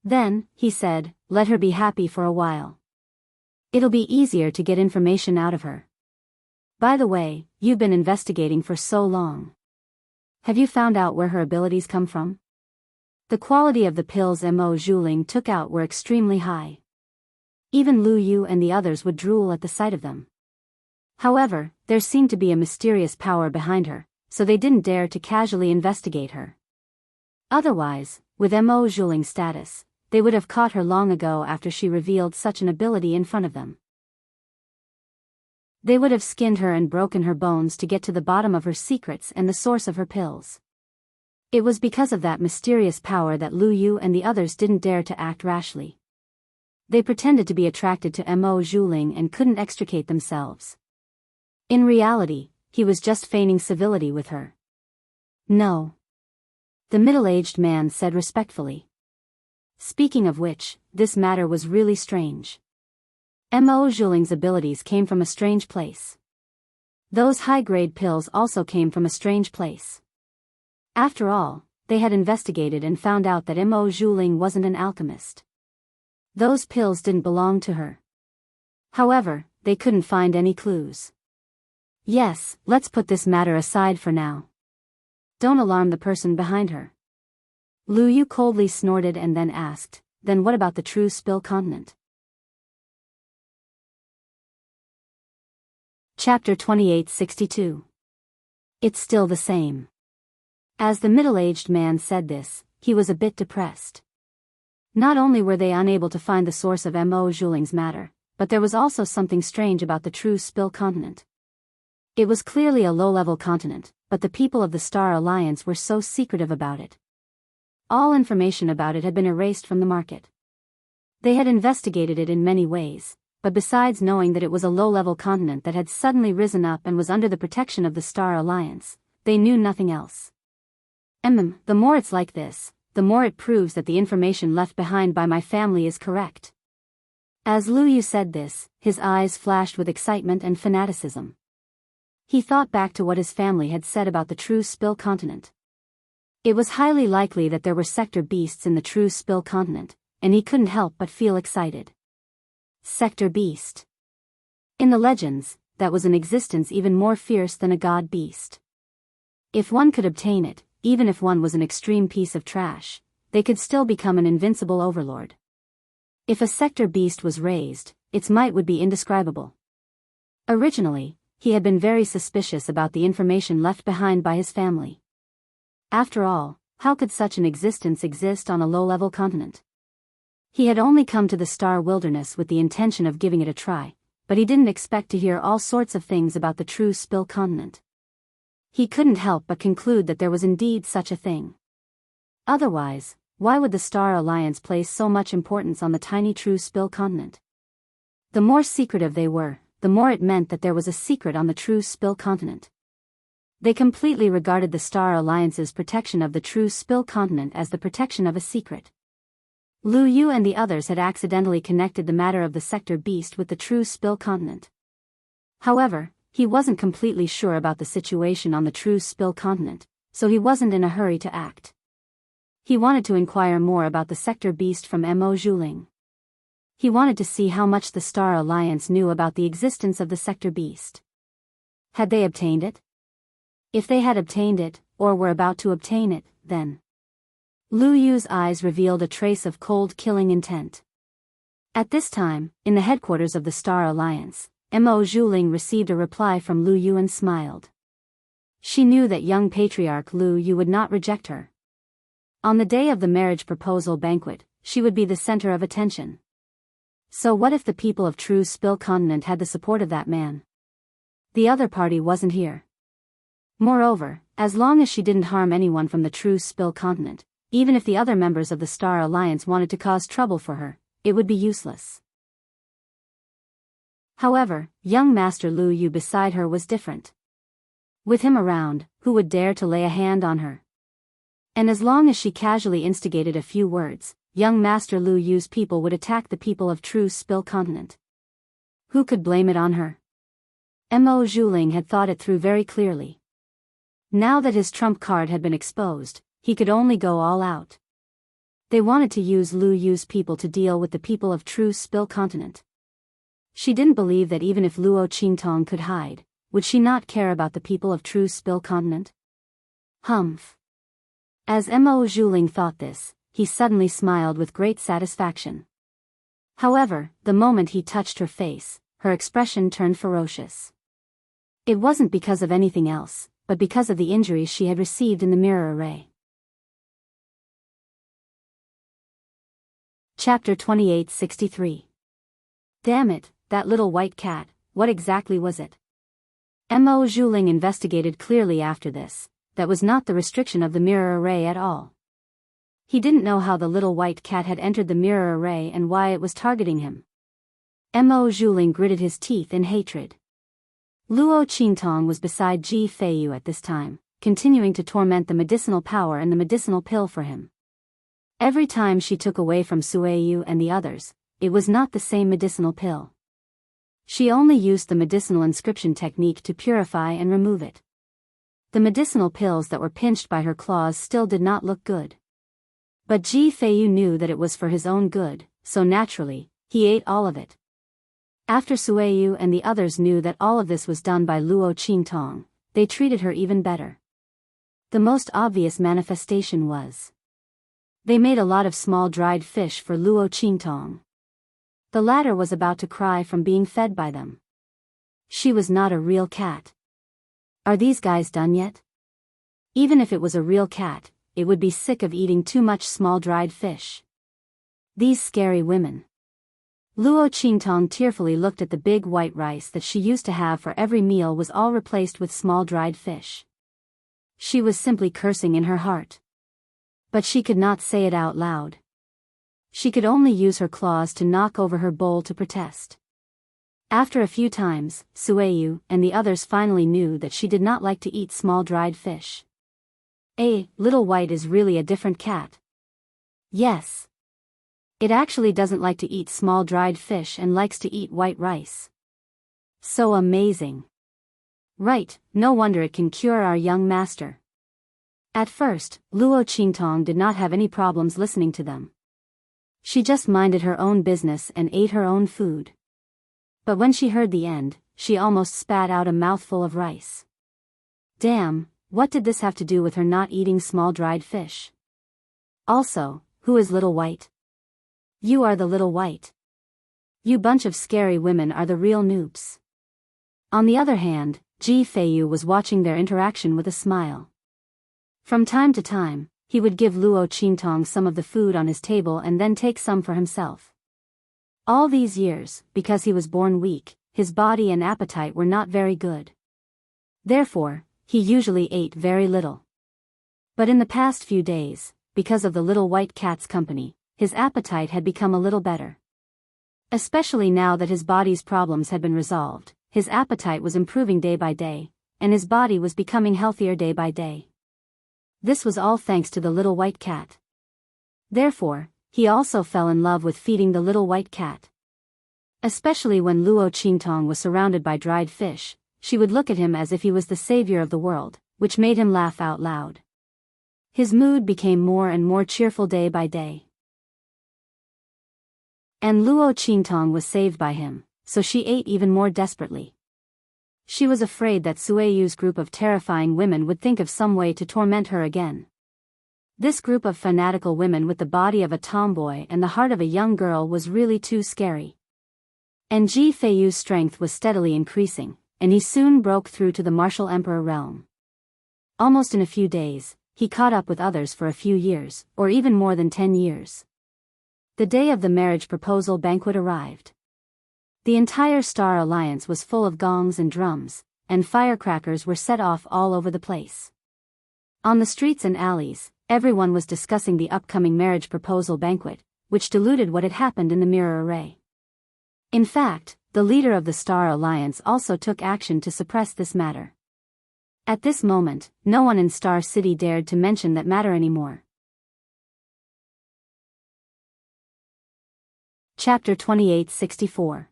Then, he said, let her be happy for a while. It'll be easier to get information out of her. By the way, you've been investigating for so long. Have you found out where her abilities come from? The quality of the pills Mo Zhuling took out were extremely high. Even Lu Yu and the others would drool at the sight of them. However, there seemed to be a mysterious power behind her, so they didn't dare to casually investigate her. Otherwise, with Mo Zhuling's status, they would have caught her long ago after she revealed such an ability in front of them. They would have skinned her and broken her bones to get to the bottom of her secrets and the source of her pills. It was because of that mysterious power that Lu Yu and the others didn't dare to act rashly. They pretended to be attracted to Mo Zhuling and couldn't extricate themselves. In reality, he was just feigning civility with her. No. The middle-aged man said respectfully. Speaking of which, this matter was really strange. Mo Zhuling's abilities came from a strange place. Those high-grade pills also came from a strange place. After all, they had investigated and found out that Mo Zhuling wasn't an alchemist. Those pills didn't belong to her. However, they couldn't find any clues. Yes, let's put this matter aside for now. Don't alarm the person behind her. Lu Yu coldly snorted and then asked, then what about the true spill continent? Chapter 2862. It's still the same. As the middle-aged man said this, he was a bit depressed. Not only were they unable to find the source of Mo Zhuling's matter, but there was also something strange about the true spill continent. It was clearly a low-level continent, but the people of the Star Alliance were so secretive about it. All information about it had been erased from the market. They had investigated it in many ways, but besides knowing that it was a low-level continent that had suddenly risen up and was under the protection of the Star Alliance, they knew nothing else. The more it's like this, the more it proves that the information left behind by my family is correct. As Lu Yu said this, his eyes flashed with excitement and fanaticism. He thought back to what his family had said about the True Spill continent. It was highly likely that there were sector beasts in the True Spill continent, and he couldn't help but feel excited. Sector beast. In the legends, that was an existence even more fierce than a god beast. If one could obtain it, even if one was an extreme piece of trash, they could still become an invincible overlord. If a sector beast was raised, its might would be indescribable. Originally, he had been very suspicious about the information left behind by his family. After all, how could such an existence exist on a low-level continent? He had only come to the Star Wilderness with the intention of giving it a try, but he didn't expect to hear all sorts of things about the True Spill continent. He couldn't help but conclude that there was indeed such a thing. Otherwise, why would the Star Alliance place so much importance on the tiny True Spill continent? The more secretive they were, the more it meant that there was a secret on the True Spill continent. They completely regarded the Star Alliance's protection of the True Spill continent as the protection of a secret. Lu Yu and the others had accidentally connected the matter of the sector beast with the True Spill continent. However, he wasn't completely sure about the situation on the True Spill continent, so he wasn't in a hurry to act. He wanted to inquire more about the sector beast from Mo Zhuling. He wanted to see how much the Star Alliance knew about the existence of the sector beast. Had they obtained it? If they had obtained it, or were about to obtain it, then Lu Yu's eyes revealed a trace of cold killing intent. At this time, in the headquarters of the Star Alliance, Mo Zhuling received a reply from Lu Yu and smiled. She knew that young patriarch Lu Yu would not reject her. On the day of the marriage proposal banquet, she would be the center of attention. So what if the people of True Spill continent had the support of that man? The other party wasn't here. Moreover, as long as she didn't harm anyone from the True Spill continent, even if the other members of the Star Alliance wanted to cause trouble for her, it would be useless. However, young Master Lu Yu beside her was different. With him around, who would dare to lay a hand on her? And as long as she casually instigated a few words, young Master Lu Yu's people would attack the people of True Spill continent. Who could blame it on her? Mo Zhuling had thought it through very clearly. Now that his trump card had been exposed, he could only go all out. They wanted to use Lu Yu's people to deal with the people of True Spill continent. She didn't believe that even if Luo Qingtong could hide, would she not care about the people of True Spill continent? Humph. As Mo Zhuling thought this, he suddenly smiled with great satisfaction. However, the moment he touched her face, her expression turned ferocious. It wasn't because of anything else, but because of the injuries she had received in the mirror array. Chapter 2863. Damn it, that little white cat, what exactly was it? Mo Zhuling investigated clearly after this. That was not the restriction of the mirror array at all. He didn't know how the little white cat had entered the mirror array and why it was targeting him. Mo Zhuling gritted his teeth in hatred. Luo Qingtong was beside Ji Feiyu at this time, continuing to torment the medicinal power and the medicinal pill for him. Every time she took away from Sueyu and the others, it was not the same medicinal pill. She only used the medicinal inscription technique to purify and remove it. The medicinal pills that were pinched by her claws still did not look good. But Ji Feiyu knew that it was for his own good, so naturally, he ate all of it. After Sueyu and the others knew that all of this was done by Luo Qingtong, they treated her even better. The most obvious manifestation was they made a lot of small dried fish for Luo Qingtong. The latter was about to cry from being fed by them. She was not a real cat. Are these guys done yet? Even if it was a real cat, it would be sick of eating too much small dried fish. These scary women. Luo Qingtong tearfully looked at the big white rice that she used to have for every meal was all replaced with small dried fish. She was simply cursing in her heart. But she could not say it out loud. She could only use her claws to knock over her bowl to protest. After a few times, Sueyu and the others finally knew that she did not like to eat small dried fish. Little White is really a different cat. Yes. It actually doesn't like to eat small dried fish and likes to eat white rice. So amazing. Right, no wonder it can cure our young master. At first, Luo Qingtong did not have any problems listening to them. She just minded her own business and ate her own food. But when she heard the end, she almost spat out a mouthful of rice. Damn, what did this have to do with her not eating small dried fish? Also, who is Little White? You are the Little White. You bunch of scary women are the real noobs. On the other hand, Ji Feiyu was watching their interaction with a smile. From time to time, he would give Luo Qingtong some of the food on his table and then take some for himself. All these years, because he was born weak, his body and appetite were not very good. Therefore, he usually ate very little. But in the past few days, because of the Little White Cat's company, his appetite had become a little better. Especially now that his body's problems had been resolved, his appetite was improving day by day, and his body was becoming healthier day by day. This was all thanks to the Little White Cat. Therefore, he also fell in love with feeding the Little White Cat. Especially when Luo Qingtong was surrounded by dried fish, she would look at him as if he was the savior of the world, which made him laugh out loud. His mood became more and more cheerful day by day. And Luo Qingtong was saved by him, so she ate even more desperately. She was afraid that Sueyu's group of terrifying women would think of some way to torment her again. This group of fanatical women with the body of a tomboy and the heart of a young girl was really too scary. And Ji Feiyu's strength was steadily increasing, and he soon broke through to the martial emperor realm. Almost in a few days, he caught up with others for a few years, or even more than 10 years. The day of the marriage proposal banquet arrived. The entire Star Alliance was full of gongs and drums, and firecrackers were set off all over the place. On the streets and alleys, everyone was discussing the upcoming marriage proposal banquet, which diluted what had happened in the mirror array. In fact, the leader of the Star Alliance also took action to suppress this matter. At this moment, no one in Star City dared to mention that matter anymore. Chapter 2864.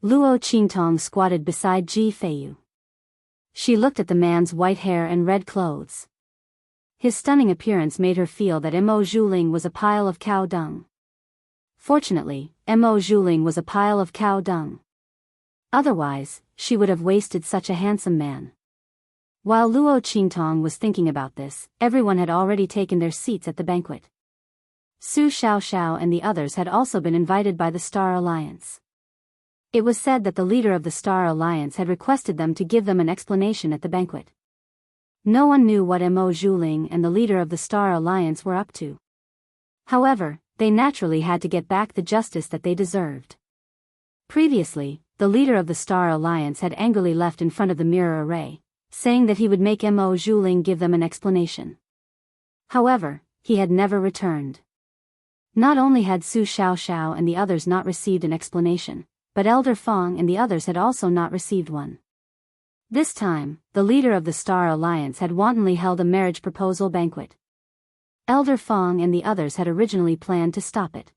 Luo Qingtong squatted beside Ji Feiyu. She looked at the man's white hair and red clothes. His stunning appearance made her feel that Mo Zhuling was a pile of cow dung. Fortunately, Mo Zhuling was a pile of cow dung. Otherwise, she would have wasted such a handsome man. While Luo Qingtong was thinking about this, everyone had already taken their seats at the banquet. Su Xiaoxiao and the others had also been invited by the Star Alliance. It was said that the leader of the Star Alliance had requested them to give them an explanation at the banquet. No one knew what Mo Zhuling and the leader of the Star Alliance were up to. However, they naturally had to get back the justice that they deserved. Previously, the leader of the Star Alliance had angrily left in front of the mirror array, saying that he would make Mo Zhuling give them an explanation. However, he had never returned. Not only had Su Xiaoxiao and the others not received an explanation, but Elder Fong and the others had also not received one. This time, the leader of the Star Alliance had wantonly held a marriage proposal banquet. Elder Fong and the others had originally planned to stop it.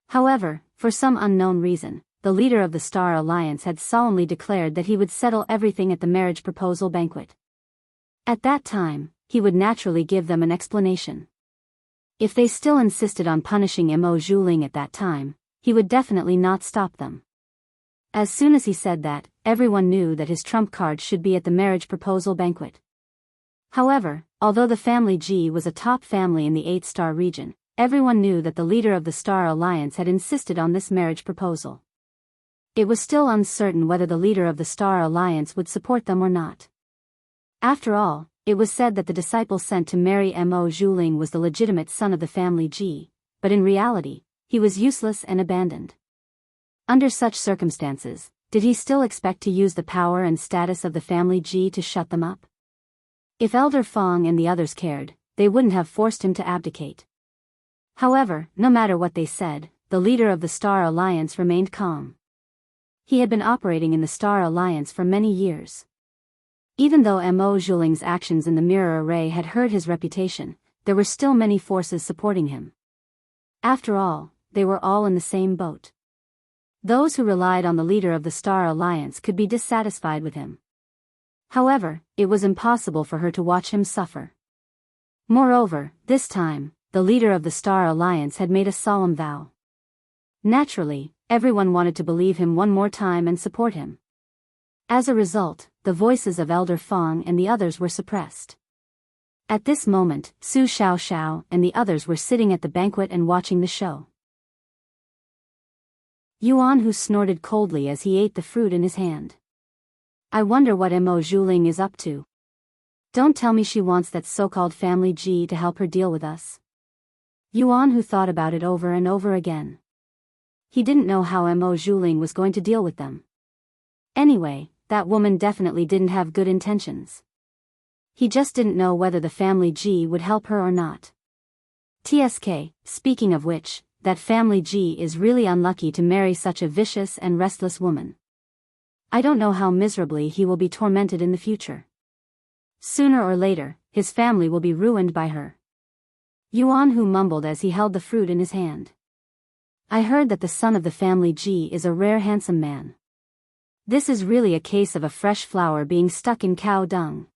However, for some unknown reason, the leader of the Star Alliance had solemnly declared that he would settle everything at the marriage proposal banquet. At that time, he would naturally give them an explanation. If they still insisted on punishing Mo Zhuling at that time, he would definitely not stop them. As soon as he said that, everyone knew that his trump card should be at the marriage proposal banquet. However, although the family Ji was a top family in the 8-star region, everyone knew that the leader of the Star Alliance had insisted on this marriage proposal. It was still uncertain whether the leader of the Star Alliance would support them or not. After all, it was said that the disciple sent to marry Mo Zhuling was the legitimate son of the family Ji, but in reality, he was useless and abandoned. Under such circumstances, did he still expect to use the power and status of the family G to shut them up? If Elder Fong and the others cared, they wouldn't have forced him to abdicate. However, no matter what they said, the leader of the Star Alliance remained calm. He had been operating in the Star Alliance for many years. Even though Mo Zhuling's actions in the mirror array had hurt his reputation, there were still many forces supporting him. After all, they were all in the same boat. Those who relied on the leader of the Star Alliance could be dissatisfied with him. However, it was impossible for her to watch him suffer. Moreover, this time, the leader of the Star Alliance had made a solemn vow. Naturally, everyone wanted to believe him one more time and support him. As a result, the voices of Elder Fong and the others were suppressed. At this moment, Su Xiaoxiao and the others were sitting at the banquet and watching the show. Yuan Hu snorted coldly as he ate the fruit in his hand. I wonder what Mo Zhuling is up to. Don't tell me she wants that so-called family G to help her deal with us. Yuan Hu thought about it over and over again. He didn't know how Mo Zhuling was going to deal with them. Anyway, that woman definitely didn't have good intentions. He just didn't know whether the family G would help her or not. TSK, speaking of which, that family G is really unlucky to marry such a vicious and restless woman. I don't know how miserably he will be tormented in the future. Sooner or later, his family will be ruined by her. Yuan Hu mumbled as he held the fruit in his hand. I heard that the son of the family G is a rare handsome man. This is really a case of a fresh flower being stuck in cow dung.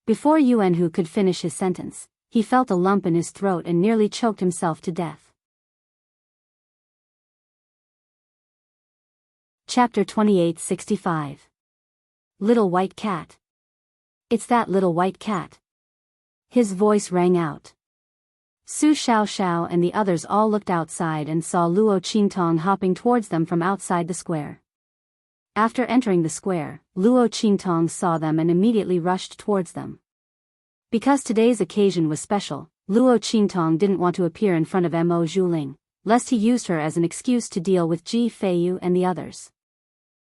Before Yuan Hu could finish his sentence, he felt a lump in his throat and nearly choked himself to death. Chapter 2865. Little White Cat. It's that little white cat. His voice rang out. Su Xiaoxiao and the others all looked outside and saw Luo Qingtong hopping towards them from outside the square. After entering the square, Luo Qingtong saw them and immediately rushed towards them. Because today's occasion was special, Luo Qingtong didn't want to appear in front of Mo Zhuling, lest he used her as an excuse to deal with Ji Feiyu and the others.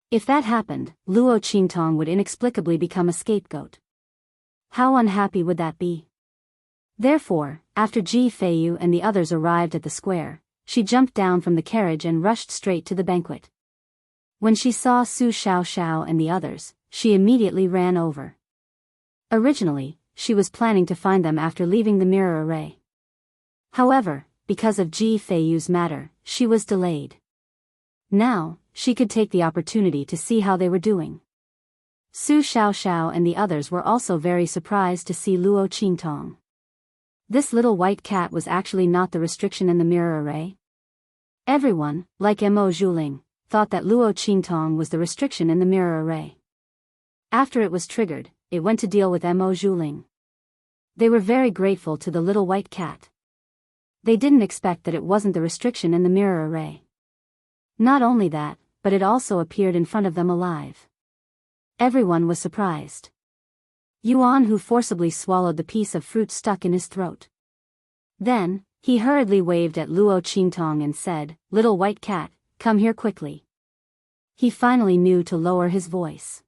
If that happened, Luo Qingtong would inexplicably become a scapegoat. How unhappy would that be? Therefore, after Ji Feiyu and the others arrived at the square, she jumped down from the carriage and rushed straight to the banquet. When she saw Su Xiaoxiao and the others, she immediately ran over. Originally, she was planning to find them after leaving the mirror array. However, because of Ji Feiyu's matter, she was delayed. Now, she could take the opportunity to see how they were doing. Su Xiaoxiao and the others were also very surprised to see Luo Qingtong. This little white cat was actually not the restriction in the mirror array. Everyone, like Mo Zhuling, thought that Luo Qingtong was the restriction in the mirror array. After it was triggered, it went to deal with Mo Zhuling. They were very grateful to the little white cat. They didn't expect that it wasn't the restriction in the mirror array. Not only that, but it also appeared in front of them alive. Everyone was surprised. Yuan Hu forcibly swallowed the piece of fruit stuck in his throat. Then, he hurriedly waved at Luo Qingtong and said, "Little white cat, come here quickly." He finally knew to lower his voice.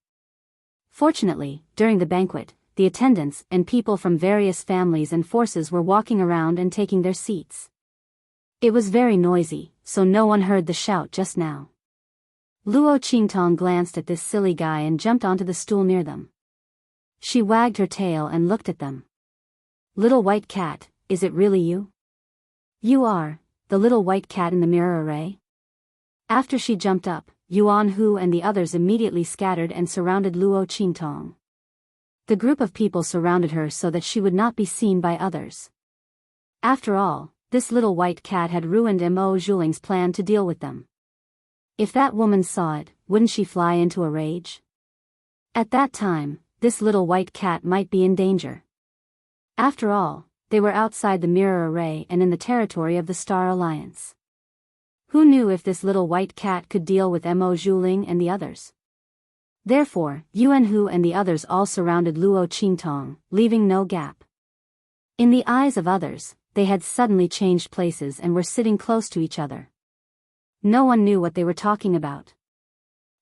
Fortunately, during the banquet, the attendants and people from various families and forces were walking around and taking their seats. It was very noisy, so no one heard the shout just now. Luo Qingtong glanced at this silly guy and jumped onto the stool near them. She wagged her tail and looked at them. "Little white cat, is it really you? You are, the little white cat in the mirror array?" After she jumped up, Yuan Hu and the others immediately scattered and surrounded Luo Qingtong. The group of people surrounded her so that she would not be seen by others. After all, this little white cat had ruined Mo Zhuling's plan to deal with them. If that woman saw it, wouldn't she fly into a rage? At that time, this little white cat might be in danger. After all, they were outside the mirror array and in the territory of the Star Alliance. Who knew if this little white cat could deal with Mo Zhuling and the others? Therefore, Yuan Hu and the others all surrounded Luo Qingtong, leaving no gap. In the eyes of others, they had suddenly changed places and were sitting close to each other. No one knew what they were talking about.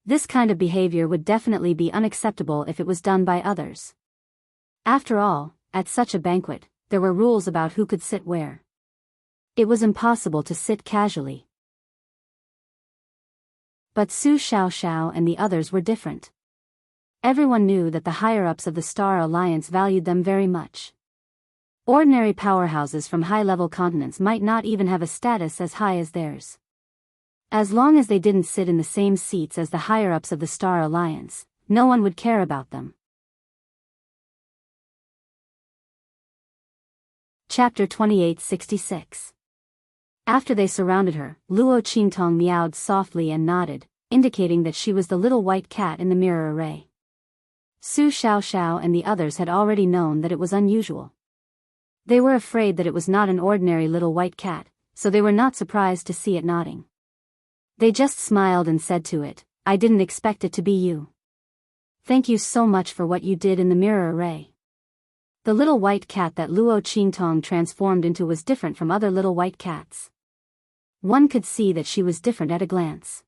This kind of behavior would definitely be unacceptable if it was done by others. After all, at such a banquet, there were rules about who could sit where. It was impossible to sit casually. But Su Xiaoxiao and the others were different. Everyone knew that the higher-ups of the Star Alliance valued them very much. Ordinary powerhouses from high-level continents might not even have a status as high as theirs. As long as they didn't sit in the same seats as the higher-ups of the Star Alliance, no one would care about them. Chapter 2866. After they surrounded her, Luo Qingtong meowed softly and nodded, indicating that she was the little white cat in the mirror array. Su Xiaoxiao and the others had already known that it was unusual. They were afraid that it was not an ordinary little white cat, so they were not surprised to see it nodding. They just smiled and said to it, "I didn't expect it to be you. Thank you so much for what you did in the mirror array." The little white cat that Luo Qingtong transformed into was different from other little white cats. One could see that she was different at a glance.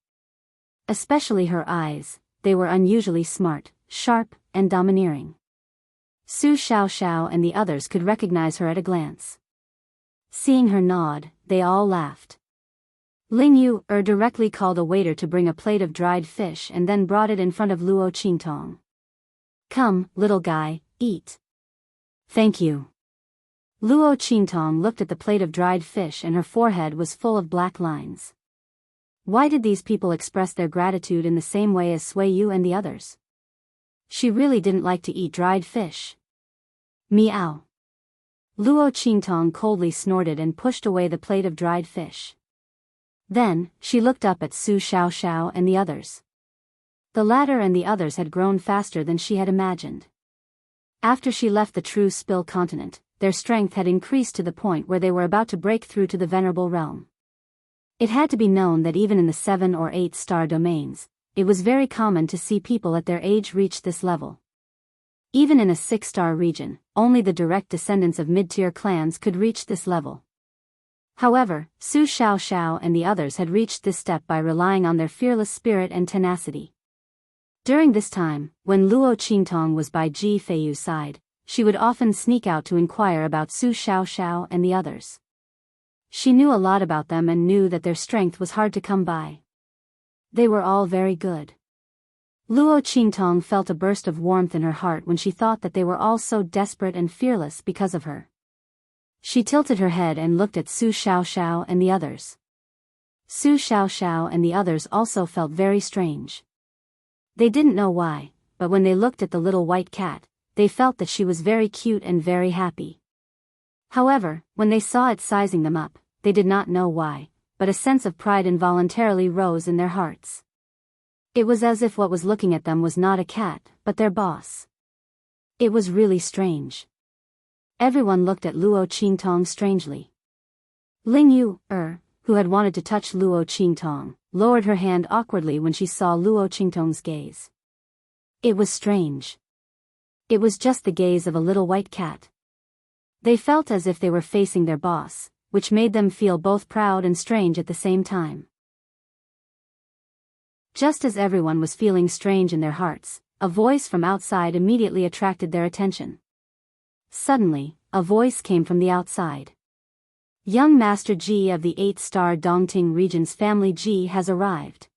Especially her eyes, they were unusually smart, sharp, and domineering. Su Xiaoxiao and the others could recognize her at a glance. Seeing her nod, they all laughed. Ling Yu directly called a waiter to bring a plate of dried fish and then brought it in front of Luo Qingtong. "Come, little guy, eat." "Thank you." Luo Qingtong looked at the plate of dried fish and her forehead was full of black lines. Why did these people express their gratitude in the same way as Sui Yu and the others? She really didn't like to eat dried fish. Meow. Luo Qingtong coldly snorted and pushed away the plate of dried fish. Then, she looked up at Su Xiaoxiao and the others. The latter and the others had grown faster than she had imagined. After she left the True Spill continent, their strength had increased to the point where they were about to break through to the Venerable Realm. It had to be known that even in the 7 or 8 star domains, it was very common to see people at their age reach this level. Even in a 6-star region, only the direct descendants of mid-tier clans could reach this level. However, Su Xiaoxiao and the others had reached this step by relying on their fearless spirit and tenacity. During this time, when Luo Qingtong was by Ji Feiyu's side, she would often sneak out to inquire about Su Xiaoxiao and the others. She knew a lot about them and knew that their strength was hard to come by. They were all very good. Luo Qingtong felt a burst of warmth in her heart when she thought that they were all so desperate and fearless because of her. She tilted her head and looked at Su Xiaoxiao and the others. Su Xiaoxiao and the others also felt very strange. They didn't know why, but when they looked at the little white cat, they felt that she was very cute and very happy. However, when they saw it sizing them up, they did not know why, but a sense of pride involuntarily rose in their hearts. It was as if what was looking at them was not a cat, but their boss. It was really strange. Everyone looked at Luo Qingtong strangely. Ling Yu, who had wanted to touch Luo Qingtong, lowered her hand awkwardly when she saw Luo Qingtong's gaze. It was strange. It was just the gaze of a little white cat. They felt as if they were facing their boss, which made them feel both proud and strange at the same time. Just as everyone was feeling strange in their hearts, a voice from outside immediately attracted their attention. Suddenly, a voice came from the outside. "Young Master Ji of the 8-star Dongting region's family Ji has arrived."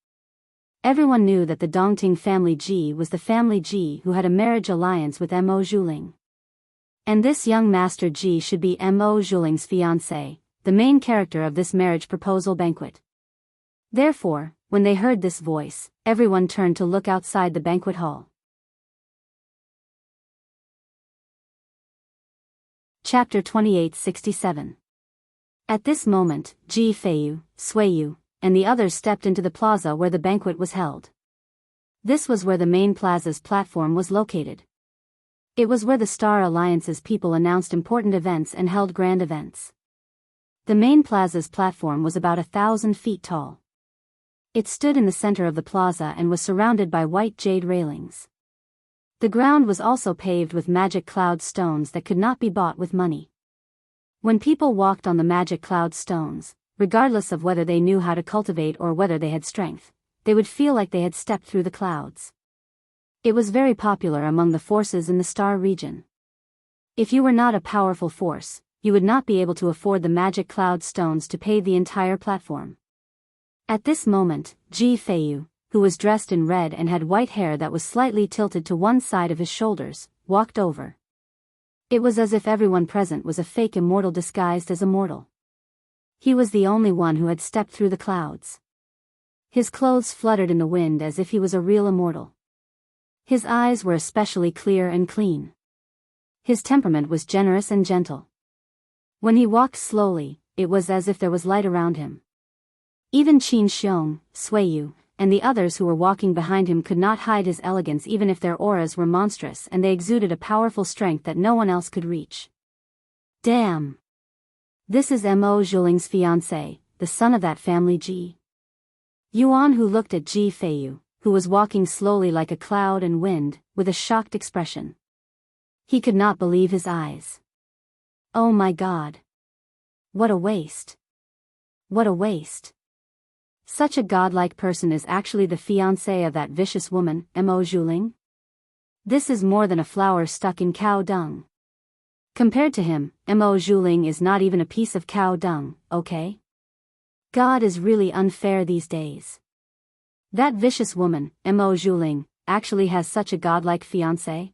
Everyone knew that the Dongting family Ji was the family Ji who had a marriage alliance with Mo Zhuling. And this young Master Ji should be Mo Zhuling's fiancé, the main character of this marriage proposal banquet. Therefore, when they heard this voice, everyone turned to look outside the banquet hall. Chapter 2867. At this moment, Ji Feiyu, Sui Yu, and the others stepped into the plaza where the banquet was held. This was where the main plaza's platform was located. It was where the Star Alliance's people announced important events and held grand events. The main plaza's platform was about 1,000 feet tall. It stood in the center of the plaza and was surrounded by white jade railings. The ground was also paved with magic cloud stones that could not be bought with money. When people walked on the magic cloud stones, regardless of whether they knew how to cultivate or whether they had strength, they would feel like they had stepped through the clouds. It was very popular among the forces in the star region. If you were not a powerful force, you would not be able to afford the magic cloud stones to pave the entire platform. At this moment, Ji Feiyu, who was dressed in red and had white hair that was slightly tilted to one side of his shoulders, walked over. It was as if everyone present was a fake immortal disguised as a mortal. He was the only one who had stepped through the clouds. His clothes fluttered in the wind as if he was a real immortal. His eyes were especially clear and clean. His temperament was generous and gentle. When he walked slowly, it was as if there was light around him. Even Qin Xiong, Suiyu, and the others who were walking behind him could not hide his elegance even if their auras were monstrous and they exuded a powerful strength that no one else could reach. Damn! This is Mo Zhuling's fiancé, the son of that family Ji. Yuan, who looked at Ji Feiyu, who was walking slowly like a cloud and wind, with a shocked expression. He could not believe his eyes. Oh my God! What a waste! What a waste! Such a godlike person is actually the fiancé of that vicious woman, Mo Zhuling? This is more than a flower stuck in cow dung. Compared to him, Mo Zhuling is not even a piece of cow dung, okay? God is really unfair these days. That vicious woman, Mo Zhuling, actually has such a godlike fiancé?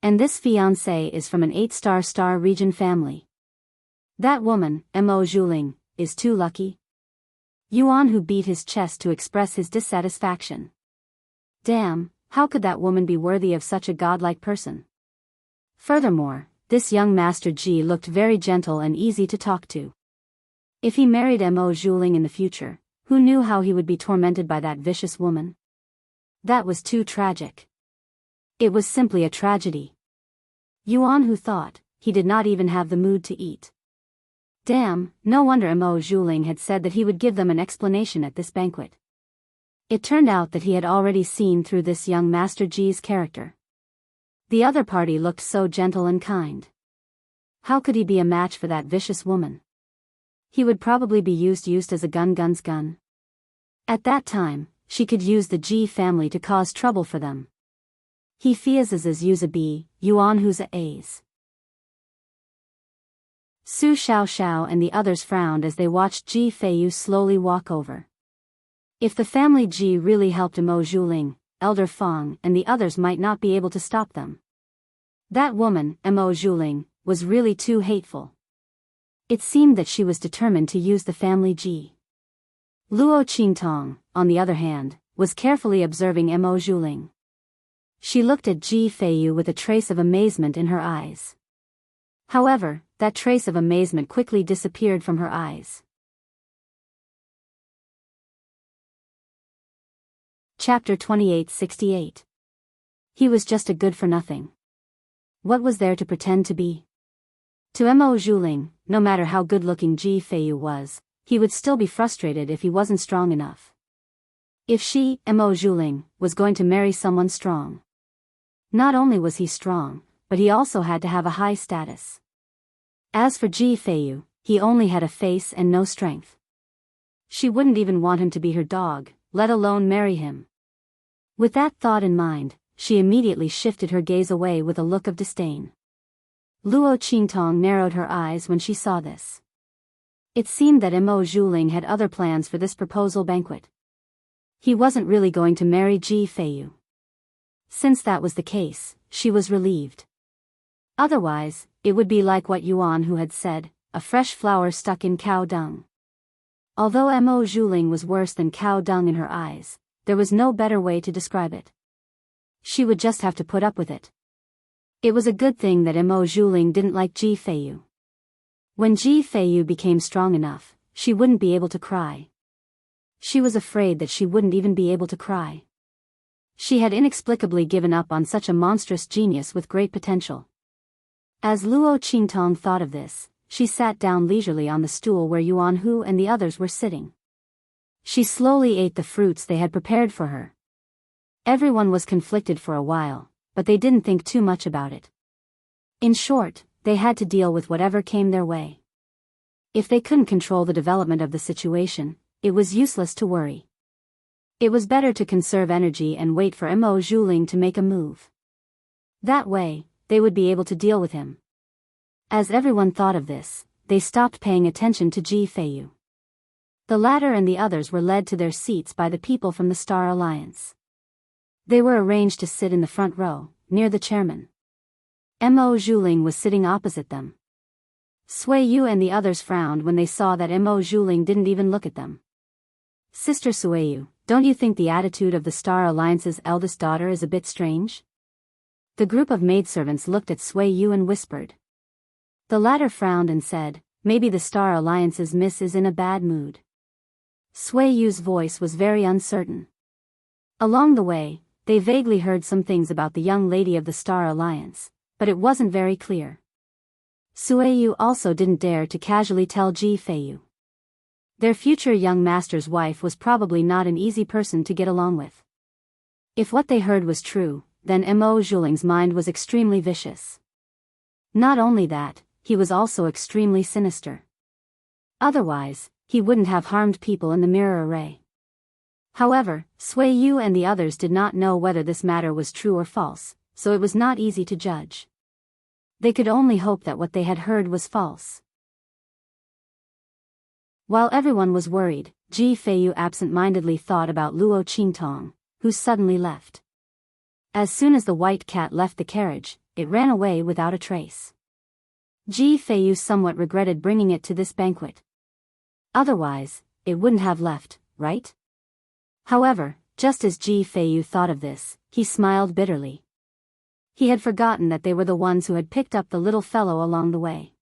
And this fiancé is from an 8-star star region family. That woman, Mo Zhuling, is too lucky. Yuan, who beat his chest to express his dissatisfaction. Damn, how could that woman be worthy of such a godlike person? Furthermore, this young Master Ji looked very gentle and easy to talk to. If he married Mo Zhuling in the future, who knew how he would be tormented by that vicious woman? That was too tragic. It was simply a tragedy. Yuan, who thought he did not even have the mood to eat. Damn, no wonder Mo Zhuling had said that he would give them an explanation at this banquet. It turned out that he had already seen through this young Master Ji's character. The other party looked so gentle and kind. How could he be a match for that vicious woman? He would probably be used as a gun's gun. At that time, she could use the Ji family to cause trouble for them. He fears as use a B, Yuan who's a A's. Su Xiao and the others frowned as they watched Ji Feiyu slowly walk over. If the family Ji really helped Mo Zhuling, Elder Fong and the others might not be able to stop them. That woman, Mo Zhuling, was really too hateful. It seemed that she was determined to use the family Ji. Luo Qingtong, on the other hand, was carefully observing Mo Zhuling. She looked at Ji Feiyu with a trace of amazement in her eyes. However, that trace of amazement quickly disappeared from her eyes. Chapter 2868. He was just a good-for-nothing. What was there to pretend to be? To Mo Zhuling, no matter how good-looking Ji Feiyu was, he would still be frustrated if he wasn't strong enough. If she, Mo Zhuling, was going to marry someone strong. Not only was he strong, but he also had to have a high status. As for Ji Feiyu, he only had a face and no strength. She wouldn't even want him to be her dog, let alone marry him. With that thought in mind, she immediately shifted her gaze away with a look of disdain. Luo Qingtong narrowed her eyes when she saw this. It seemed that Mo Zhuling had other plans for this proposal banquet. He wasn't really going to marry Ji Feiyu. Since that was the case, she was relieved. Otherwise, it would be like what Yuan who had said, a fresh flower stuck in cow dung. Although Mo Zhuling was worse than cow dung in her eyes, there was no better way to describe it. She would just have to put up with it. It was a good thing that Mo Zhuling didn't like Ji Feiyu. When Ji Feiyu became strong enough, she wouldn't be able to cry. She was afraid that she wouldn't even be able to cry. She had inexplicably given up on such a monstrous genius with great potential. As Luo Qingtong thought of this, she sat down leisurely on the stool where Yuan Hu and the others were sitting. She slowly ate the fruits they had prepared for her. Everyone was conflicted for a while, but they didn't think too much about it. In short, they had to deal with whatever came their way. If they couldn't control the development of the situation, it was useless to worry. It was better to conserve energy and wait for Mo Zhuling to make a move. That way, they would be able to deal with him. As everyone thought of this, they stopped paying attention to Ji Feiyu. The latter and the others were led to their seats by the people from the Star Alliance. They were arranged to sit in the front row, near the chairman. Mo Zhuling was sitting opposite them. Sui Yu and the others frowned when they saw that Mo Zhuling didn't even look at them. Sister Sui Yu, don't you think the attitude of the Star Alliance's eldest daughter is a bit strange? The group of maidservants looked at Sui Yu and whispered. The latter frowned and said, maybe the Star Alliance's miss is in a bad mood. Sui Yu's voice was very uncertain. Along the way, they vaguely heard some things about the young lady of the Star Alliance, but it wasn't very clear. Sui Yu also didn't dare to casually tell Ji Feiyu. Their future young master's wife was probably not an easy person to get along with. If what they heard was true, then Mo Zhuling's mind was extremely vicious. Not only that, he was also extremely sinister. Otherwise, he wouldn't have harmed people in the mirror array. However, Sui Yu and the others did not know whether this matter was true or false, so it was not easy to judge. They could only hope that what they had heard was false. While everyone was worried, Ji Feiyu absent-mindedly thought about Luo Qingtong, who suddenly left. As soon as the white cat left the carriage, it ran away without a trace. Ji Feiyu somewhat regretted bringing it to this banquet. Otherwise, it wouldn't have left, right? However, just as Ji Feiyu thought of this, he smiled bitterly. He had forgotten that they were the ones who had picked up the little fellow along the way.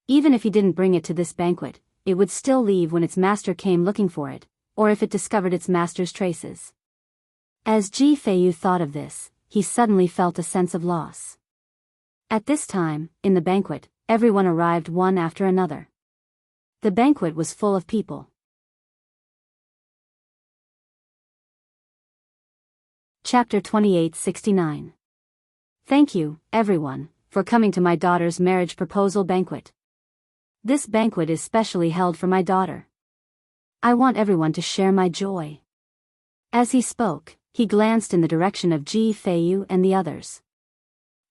Even if he didn't bring it to this banquet, it would still leave when its master came looking for it, or if it discovered its master's traces. As Ji Feiyu thought of this, he suddenly felt a sense of loss. At this time, in the banquet, everyone arrived one after another. The banquet was full of people. Chapter 2869. Thank you, everyone, for coming to my daughter's marriage proposal banquet. This banquet is specially held for my daughter. I want everyone to share my joy. As he spoke, he glanced in the direction of Ji Feiyu and the others.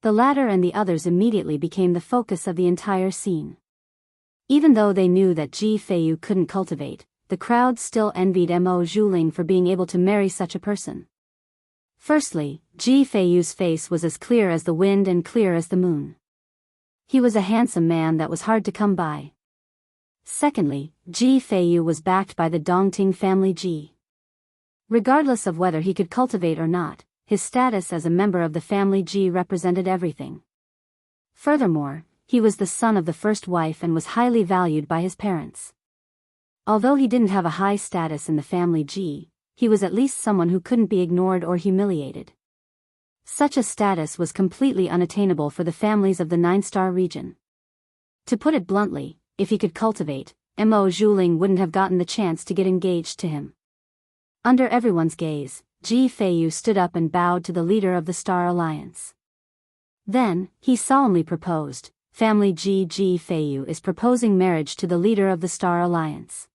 The latter and the others immediately became the focus of the entire scene. Even though they knew that Ji Feiyu couldn't cultivate, the crowd still envied Mo Zhuling for being able to marry such a person. Firstly, Ji Feiyu's face was as clear as the wind and clear as the moon. He was a handsome man that was hard to come by. Secondly, Ji Feiyu was backed by the Dongting family Ji. Regardless of whether he could cultivate or not, his status as a member of the family Ji represented everything. Furthermore, he was the son of the first wife and was highly valued by his parents. Although he didn't have a high status in the family Ji, he was at least someone who couldn't be ignored or humiliated. Such a status was completely unattainable for the families of the 9-star region. To put it bluntly, if he could cultivate, Mo Zhuling wouldn't have gotten the chance to get engaged to him. Under everyone's gaze, Ji Feiyu stood up and bowed to the leader of the Star Alliance. Then, he solemnly proposed, Family Ji Feiyu is proposing marriage to the leader of the Star Alliance.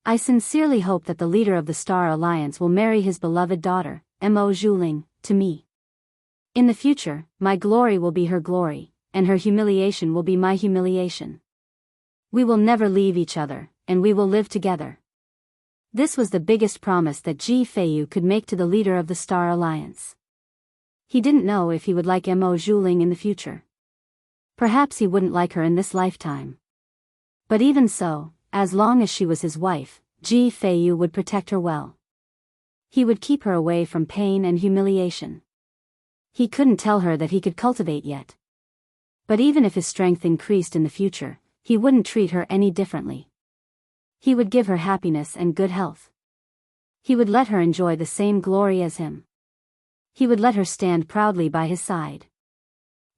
I sincerely hope that the leader of the Star Alliance will marry his beloved daughter, Mo Zhuling, to me. In the future, my glory will be her glory, and her humiliation will be my humiliation. We will never leave each other, and we will live together. This was the biggest promise that Ji Feiyu could make to the leader of the Star Alliance. He didn't know if he would like Mo Zhuling in the future. Perhaps he wouldn't like her in this lifetime. But even so, as long as she was his wife, Ji Feiyu would protect her well. He would keep her away from pain and humiliation. He couldn't tell her that he could cultivate yet. But even if his strength increased in the future, he wouldn't treat her any differently. He would give her happiness and good health. He would let her enjoy the same glory as him. He would let her stand proudly by his side.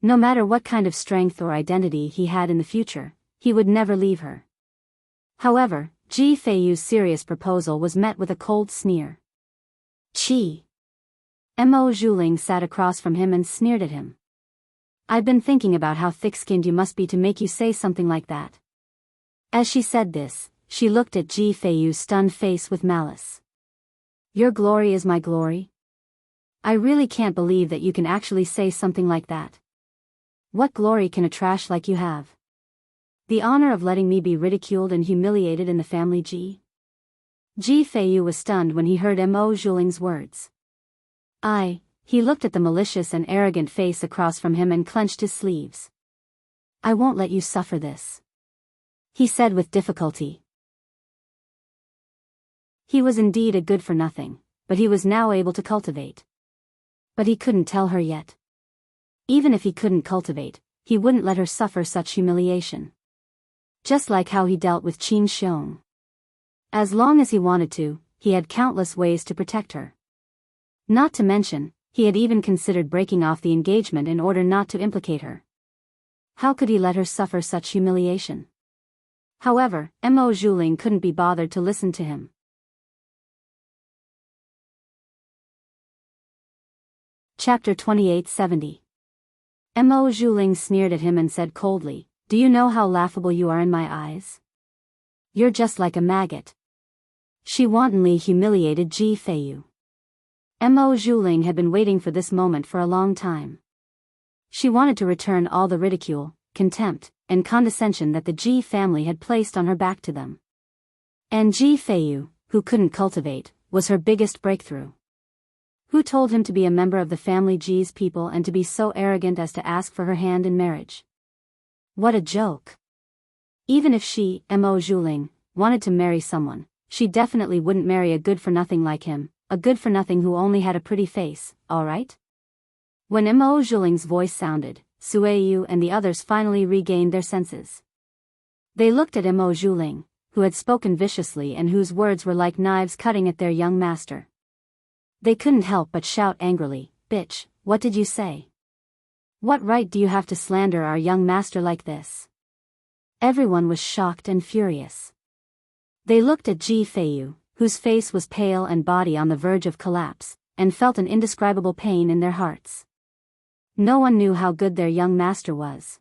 No matter what kind of strength or identity he had in the future, he would never leave her. However, Ji Feiyu's serious proposal was met with a cold sneer. Chi. Mo Zhuling sat across from him and sneered at him. I've been thinking about how thick-skinned you must be to make you say something like that. As she said this, she looked at Ji Feiyu's stunned face with malice. Your glory is my glory? I really can't believe that you can actually say something like that. What glory can a trash like you have? The honor of letting me be ridiculed and humiliated in the family Ji? Ji Feiyu was stunned when he heard Mo Zhuling's words. He looked at the malicious and arrogant face across from him and clenched his sleeves. I won't let you suffer this, he said with difficulty. He was indeed a good-for-nothing, but he was now able to cultivate. But he couldn't tell her yet. Even if he couldn't cultivate, he wouldn't let her suffer such humiliation. Just like how he dealt with Qin Xiong. As long as he wanted to, he had countless ways to protect her. Not to mention, he had even considered breaking off the engagement in order not to implicate her. How could he let her suffer such humiliation? However, Mo Zhuling couldn't be bothered to listen to him. Chapter 2870. Mo Zhuling sneered at him and said coldly, Do you know how laughable you are in my eyes? You're just like a maggot. She wantonly humiliated Ji Feiyu. Mo Zhuling had been waiting for this moment for a long time. She wanted to return all the ridicule, contempt, and condescension that the Ji family had placed on her back to them. And Ji Feiyu, who couldn't cultivate, was her biggest breakthrough. Who told him to be a member of the family Ji's people and to be so arrogant as to ask for her hand in marriage? What a joke. Even if she, Mo Zhuling, wanted to marry someone, she definitely wouldn't marry a good-for-nothing like him, a good-for-nothing who only had a pretty face, alright? When Mo Zhuling's voice sounded, Sueyu and the others finally regained their senses. They looked at Mo Zhuling, who had spoken viciously and whose words were like knives cutting at their young master. They couldn't help but shout angrily, Bitch, what did you say? What right do you have to slander our young master like this? Everyone was shocked and furious. They looked at Ji Feiyu, whose face was pale and body on the verge of collapse, and felt an indescribable pain in their hearts. No one knew how good their young master was.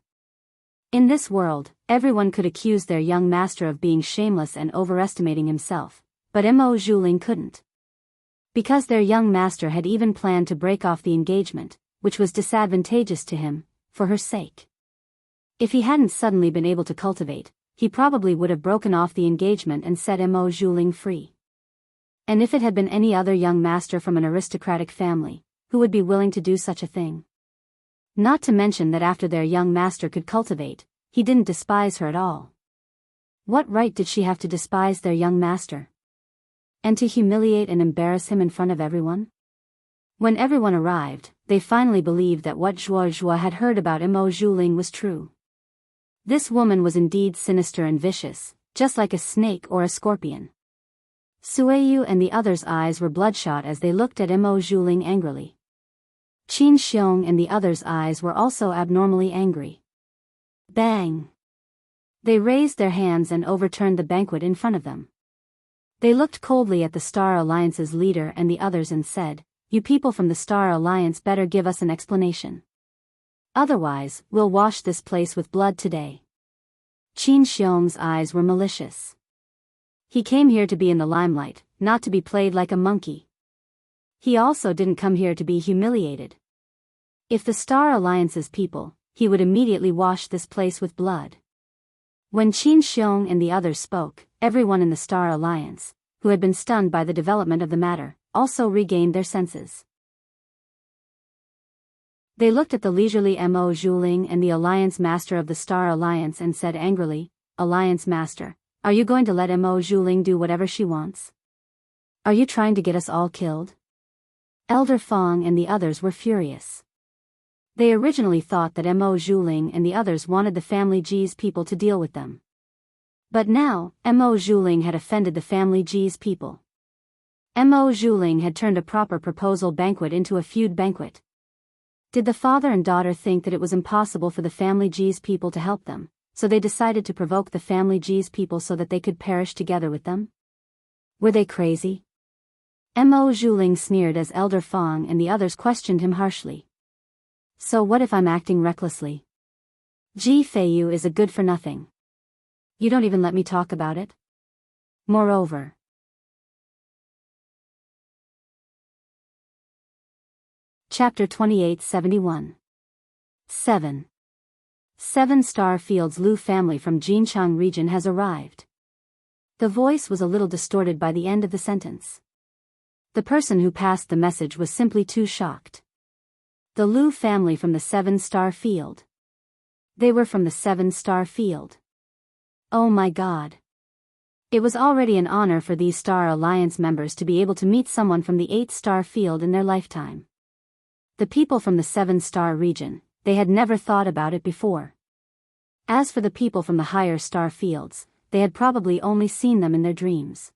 In this world, everyone could accuse their young master of being shameless and overestimating himself, but Mo Zhuling couldn't. Because their young master had even planned to break off the engagement, which was disadvantageous to him, for her sake. If he hadn't suddenly been able to cultivate, he probably would have broken off the engagement and set Mo Zhuling free. And if it had been any other young master from an aristocratic family, who would be willing to do such a thing? Not to mention that after their young master could cultivate, he didn't despise her at all. What right did she have to despise their young master? And to humiliate and embarrass him in front of everyone? When everyone arrived, they finally believed that what Zhuo had heard about Mo Zhuling was true. This woman was indeed sinister and vicious, just like a snake or a scorpion. Sueyu and the others' eyes were bloodshot as they looked at Mo Zhuling angrily. Qin Xiong and the others' eyes were also abnormally angry. Bang! They raised their hands and overturned the banquet in front of them. They looked coldly at the Star Alliance's leader and the others and said, You people from the Star Alliance better give us an explanation. Otherwise, we'll wash this place with blood today. Qin Xiong's eyes were malicious. He came here to be in the limelight, not to be played like a monkey. He also didn't come here to be humiliated. If the Star Alliance's people, he would immediately wash this place with blood. When Qin Xiong and the others spoke, everyone in the Star Alliance, who had been stunned by the development of the matter, also regained their senses. They looked at the leisurely Mo Zhuling and the Alliance Master of the Star Alliance and said angrily, Alliance Master, are you going to let Mo Zhuling do whatever she wants? Are you trying to get us all killed? Elder Fong and the others were furious. They originally thought that Mo Zhuling and the others wanted the family Ji's people to deal with them. But now, Mo Zhuling had offended the family Ji's people. Mo Zhuling had turned a proper proposal banquet into a feud banquet. Did the father and daughter think that it was impossible for the family Ji's people to help them, so they decided to provoke the family Ji's people so that they could perish together with them? Were they crazy? Mo Zhuling sneered as Elder Fong and the others questioned him harshly. So what if I'm acting recklessly? Ji Feiyu is a good-for-nothing. You don't even let me talk about it? Moreover. Chapter 2871. 7. 7-star Field's Lu family from Jinchang region has arrived. The voice was a little distorted by the end of the sentence. The person who passed the message was simply too shocked. The Lu family from the 7-star field. They were from the 7-star field. Oh my God. It was already an honor for these Star Alliance members to be able to meet someone from the 8-star field in their lifetime. The people from the 7-star region, they had never thought about it before. As for the people from the higher star fields, they had probably only seen them in their dreams.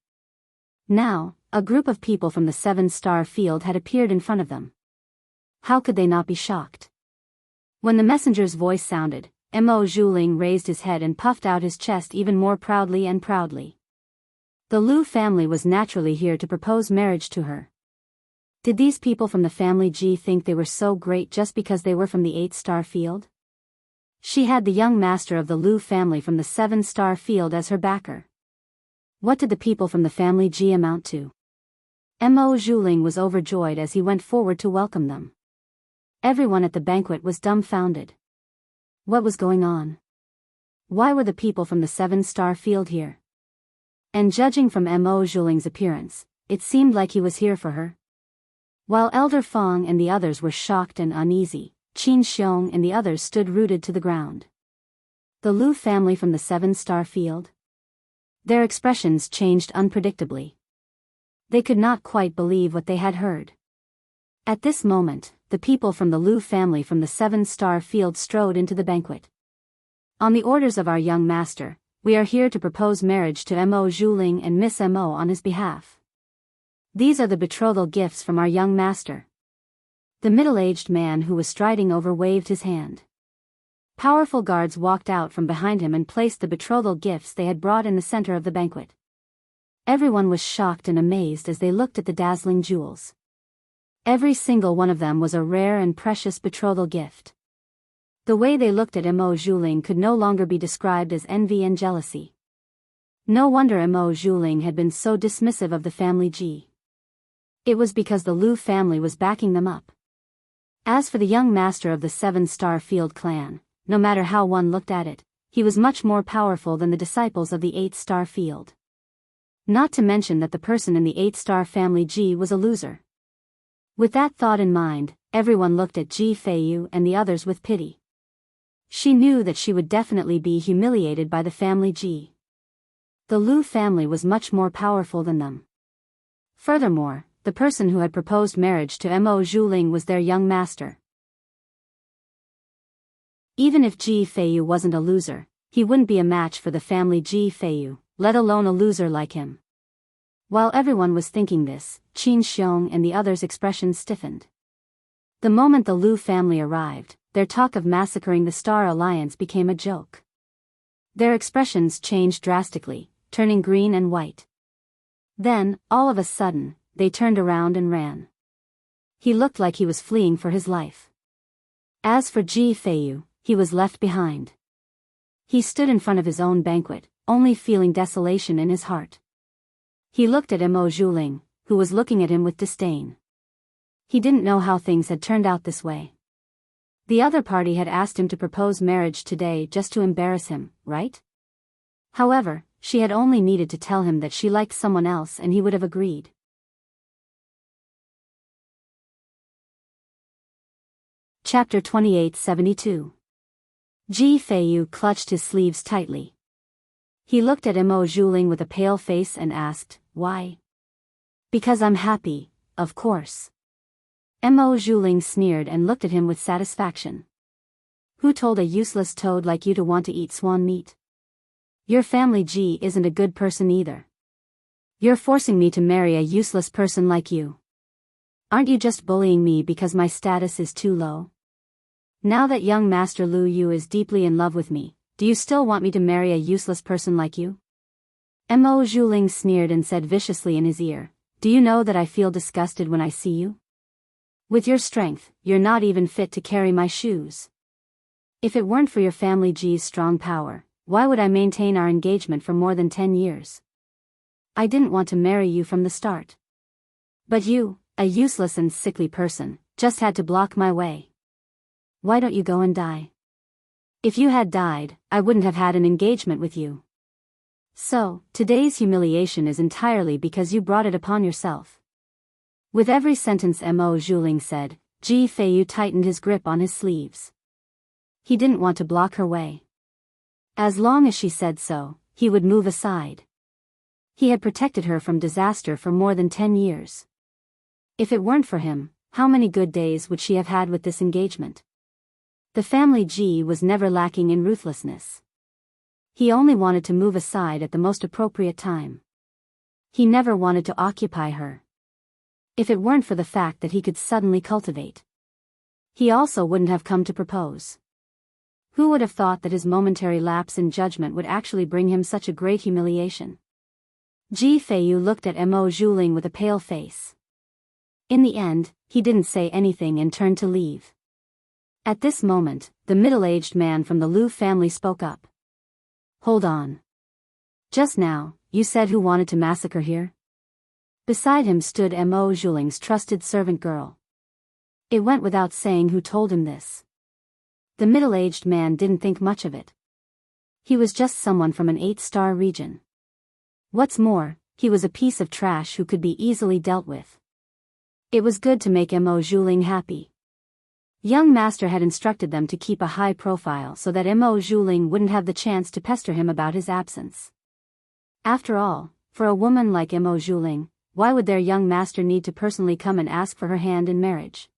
Now, a group of people from the 7-star field had appeared in front of them. How could they not be shocked? When the messenger's voice sounded, Mo Zhuling raised his head and puffed out his chest even more proudly and proudly. The Lu family was naturally here to propose marriage to her. Did these people from the family Ji think they were so great just because they were from the 8-star field? She had the young master of the Lu family from the 7-star field as her backer. What did the people from the family Ji amount to? Mo Zhuling was overjoyed as he went forward to welcome them. Everyone at the banquet was dumbfounded. What was going on? Why were the people from the 7-star field here? And judging from Mo Zhuling's appearance, it seemed like he was here for her. While Elder Fong and the others were shocked and uneasy, Qin Xiong and the others stood rooted to the ground. The Lu family from the 7-star field? Their expressions changed unpredictably. They could not quite believe what they had heard. At this moment, the people from the Lu family from the 7-star field strode into the banquet. On the orders of our young master, we are here to propose marriage to Mo Zhuling and Miss Mo on his behalf. These are the betrothal gifts from our young master. The middle-aged man who was striding over waved his hand. Powerful guards walked out from behind him and placed the betrothal gifts they had brought in the center of the banquet. Everyone was shocked and amazed as they looked at the dazzling jewels. Every single one of them was a rare and precious betrothal gift. The way they looked at Mo Zhuling could no longer be described as envy and jealousy. No wonder Mo Zhuling had been so dismissive of the family Ji. It was because the Lu family was backing them up. As for the young master of the 7-star field clan, no matter how one looked at it, he was much more powerful than the disciples of the 8-star field. Not to mention that the person in the 8-star family Ji was a loser. With that thought in mind, everyone looked at Ji Feiyu and the others with pity. She knew that she would definitely be humiliated by the family Ji. The Lu family was much more powerful than them. Furthermore, the person who had proposed marriage to Mo Zhuling was their young master. Even if Ji Feiyu wasn't a loser, he wouldn't be a match for the family Ji Feiyu, let alone a loser like him. While everyone was thinking this, Qin Xiong and the others' expressions stiffened. The moment the Lu family arrived, their talk of massacring the Star Alliance became a joke. Their expressions changed drastically, turning green and white. Then, all of a sudden, they turned around and ran. He looked like he was fleeing for his life. As for Ji Feiyu, he was left behind. He stood in front of his own banquet, only feeling desolation in his heart. He looked at Mo Zhuling, who was looking at him with disdain. He didn't know how things had turned out this way. The other party had asked him to propose marriage today just to embarrass him, right? However, she had only needed to tell him that she liked someone else and he would have agreed. Chapter 2872. Ji Feiyu clutched his sleeves tightly. He looked at Mo Zhuling with a pale face and asked, "Why?" "Because I'm happy, of course." Mo Zhuling sneered and looked at him with satisfaction. "Who told a useless toad like you to want to eat swan meat? Your family Ji isn't a good person either. You're forcing me to marry a useless person like you. Aren't you just bullying me because my status is too low? Now that young Master Lu Yu is deeply in love with me, do you still want me to marry a useless person like you?" Mo Zhuling sneered and said viciously in his ear, "Do you know that I feel disgusted when I see you? With your strength, you're not even fit to carry my shoes. If it weren't for your family Ji's strong power, why would I maintain our engagement for more than 10 years? I didn't want to marry you from the start. But you, a useless and sickly person, just had to block my way. Why don't you go and die? If you had died, I wouldn't have had an engagement with you. So, today's humiliation is entirely because you brought it upon yourself. With every sentence Mo Zhuling said, Ji Feiyu tightened his grip on his sleeves. He didn't want to block her way. As long as she said so, he would move aside. He had protected her from disaster for more than 10 years. If it weren't for him, how many good days would she have had with this engagement? The family Ji was never lacking in ruthlessness. He only wanted to move aside at the most appropriate time. He never wanted to occupy her. If it weren't for the fact that he could suddenly cultivate, he also wouldn't have come to propose. Who would have thought that his momentary lapse in judgment would actually bring him such a great humiliation? Ji Feiyu looked at Mo Zhuling with a pale face. In the end, he didn't say anything and turned to leave. At this moment, the middle-aged man from the Lu family spoke up. Hold on. Just now, you said who wanted to massacre here? Beside him stood Mo Zhuling's trusted servant girl. It went without saying who told him this. The middle-aged man didn't think much of it. He was just someone from an 8-star region. What's more, he was a piece of trash who could be easily dealt with. It was good to make Mo Zhuling happy. Young master had instructed them to keep a high profile so that Mo Zhuling wouldn't have the chance to pester him about his absence. After all, for a woman like Mo Zhuling, why would their young master need to personally come and ask for her hand in marriage?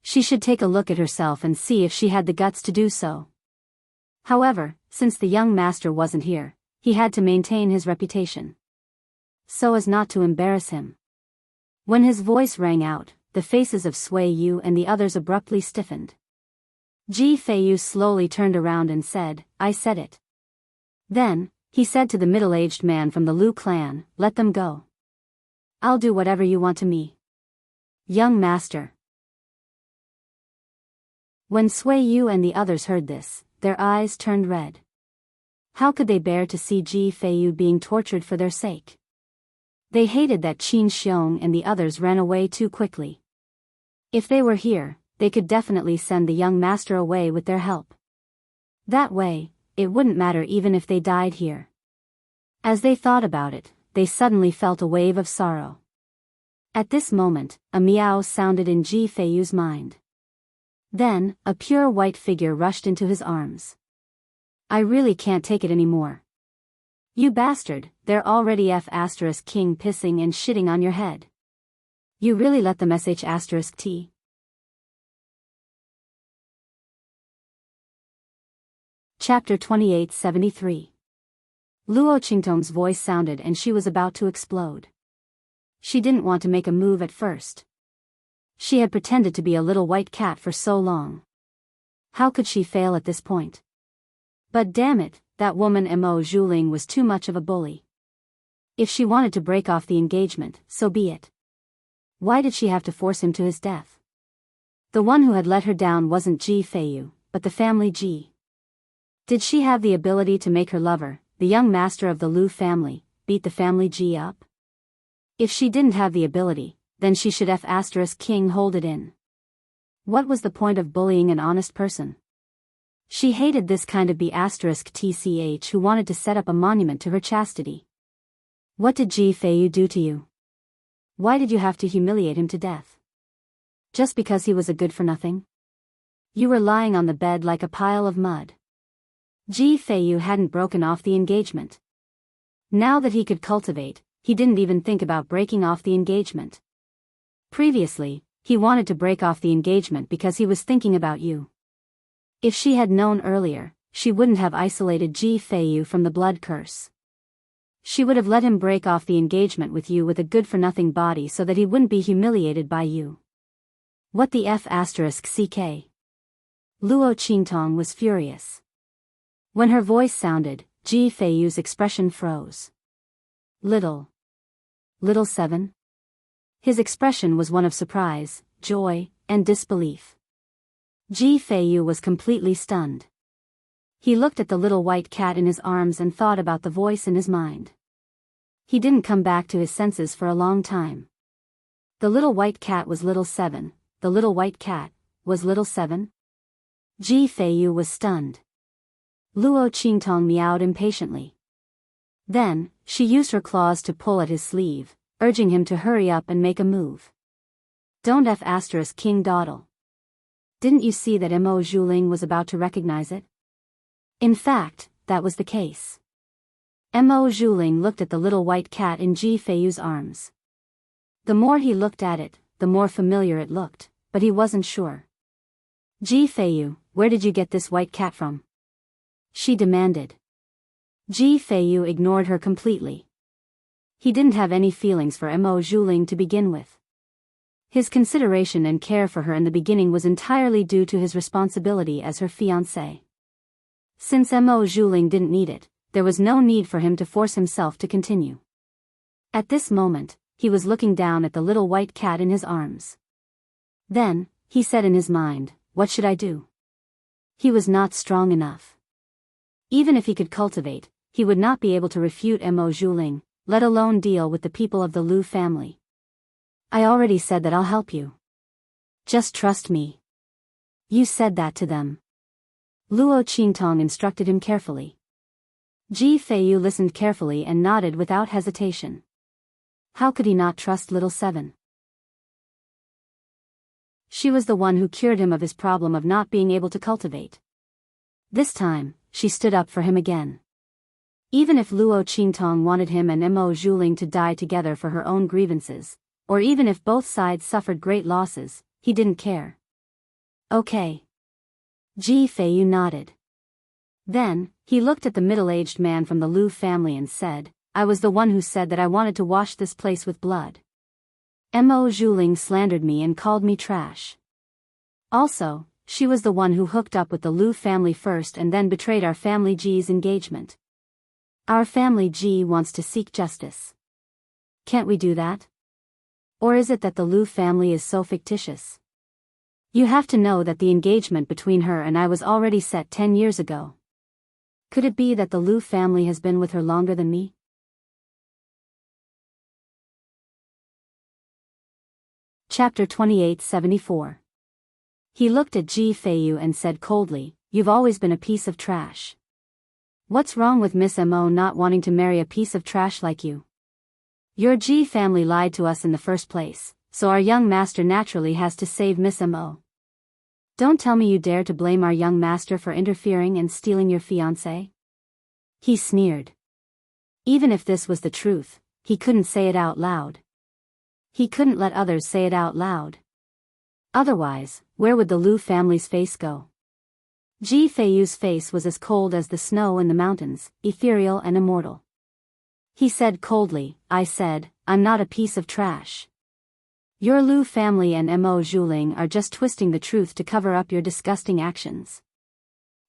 She should take a look at herself and see if she had the guts to do so. However, since the young master wasn't here, he had to maintain his reputation, so as not to embarrass him. When his voice rang out, the faces of Sui Yu and the others abruptly stiffened. Ji Feiyu slowly turned around and said, I said it. Then, he said to the middle-aged man from the Lu clan, let them go. I'll do whatever you want to me. Young master. When Sui Yu and the others heard this, their eyes turned red. How could they bear to see Ji Feiyu being tortured for their sake? They hated that Qin Xiong and the others ran away too quickly. If they were here, they could definitely send the young master away with their help. That way, it wouldn't matter even if they died here. As they thought about it, they suddenly felt a wave of sorrow. At this moment, a meow sounded in Ji Feiyu's mind. Then, a pure white figure rushed into his arms. I really can't take it anymore. You bastard, they're already F***king pissing and shitting on your head. You really let them sh**t? Chapter 2873. Luo Qingtong's voice sounded and she was about to explode. She didn't want to make a move at first. She had pretended to be a little white cat for so long. How could she fail at this point? But damn it, that woman Mo Zhuling was too much of a bully. If she wanted to break off the engagement, so be it. Why did she have to force him to his death? The one who had let her down wasn't Ji Feiyu, but the family Ji. Did she have the ability to make her lover, the young master of the Lu family, beat the family Ji up? If she didn't have the ability, then she should F***king hold it in. What was the point of bullying an honest person? She hated this kind of B***tch who wanted to set up a monument to her chastity. What did Ji Feiyu do to you? Why did you have to humiliate him to death? Just because he was a good-for-nothing? You were lying on the bed like a pile of mud. Ji Feiyu hadn't broken off the engagement. Now that he could cultivate, he didn't even think about breaking off the engagement. Previously, he wanted to break off the engagement because he was thinking about you. If she had known earlier, she wouldn't have isolated Ji Feiyu from the blood curse. She would have let him break off the engagement with you with a good-for-nothing body so that he wouldn't be humiliated by you. What the F***ck? Luo Qingtong was furious. When her voice sounded, Ji Feiyu's expression froze. Little seven? His expression was one of surprise, joy, and disbelief. Ji Feiyu was completely stunned. He looked at the little white cat in his arms and thought about the voice in his mind. He didn't come back to his senses for a long time. The little white cat was little 7. The little white cat was little 7? Ji Feiyu was stunned. Luo Qingtong meowed impatiently. Then, she used her claws to pull at his sleeve, urging him to hurry up and make a move. Don't F** King dawdle. Didn't you see that Mo Zhuling was about to recognize it? In fact, that was the case. Mo Zhuling looked at the little white cat in Ji Feiyu's arms. The more he looked at it, the more familiar it looked, but he wasn't sure. Ji Feiyu, where did you get this white cat from? She demanded. Ji Feiyu ignored her completely. He didn't have any feelings for Mo Zhuling to begin with. His consideration and care for her in the beginning was entirely due to his responsibility as her fiancé. Since Mo Zhuling didn't need it, there was no need for him to force himself to continue. At this moment, he was looking down at the little white cat in his arms. Then, he said in his mind, what should I do? He was not strong enough. Even if he could cultivate, he would not be able to refute Mo Zhuling, let alone deal with the people of the Lu family. I already said that I'll help you. Just trust me. You said that to them. Luo Qingtong instructed him carefully. Ji Feiyu listened carefully and nodded without hesitation. How could he not trust little 7? She was the one who cured him of his problem of not being able to cultivate. This time, she stood up for him again. Even if Luo Qingtong wanted him and Mo Zhuling to die together for her own grievances, or even if both sides suffered great losses, he didn't care. Okay. Ji Feiyu nodded. Then, he looked at the middle-aged man from the Lu family and said, I was the one who said that I wanted to wash this place with blood. Mo Zhuling slandered me and called me trash. Also, she was the one who hooked up with the Lu family first and then betrayed our family Ji's engagement. Our family Ji wants to seek justice. Can't we do that? Or is it that the Lu family is so fictitious? You have to know that the engagement between her and I was already set 10 years ago. Could it be that the Lu family has been with her longer than me? Chapter 2874. He looked at Ji Feiyu and said coldly, You've always been a piece of trash. What's wrong with Miss Mo not wanting to marry a piece of trash like you? Your Ji family lied to us in the first place, so our young master naturally has to save Miss Mo. Don't tell me you dare to blame our young master for interfering and stealing your fiancé? He sneered. Even if this was the truth, he couldn't say it out loud. He couldn't let others say it out loud. Otherwise, where would the Lu family's face go? Ji Feiyu's face was as cold as the snow in the mountains, ethereal and immortal. He said coldly, I said, I'm not a piece of trash. Your Lu family and Mo Zhuling are just twisting the truth to cover up your disgusting actions.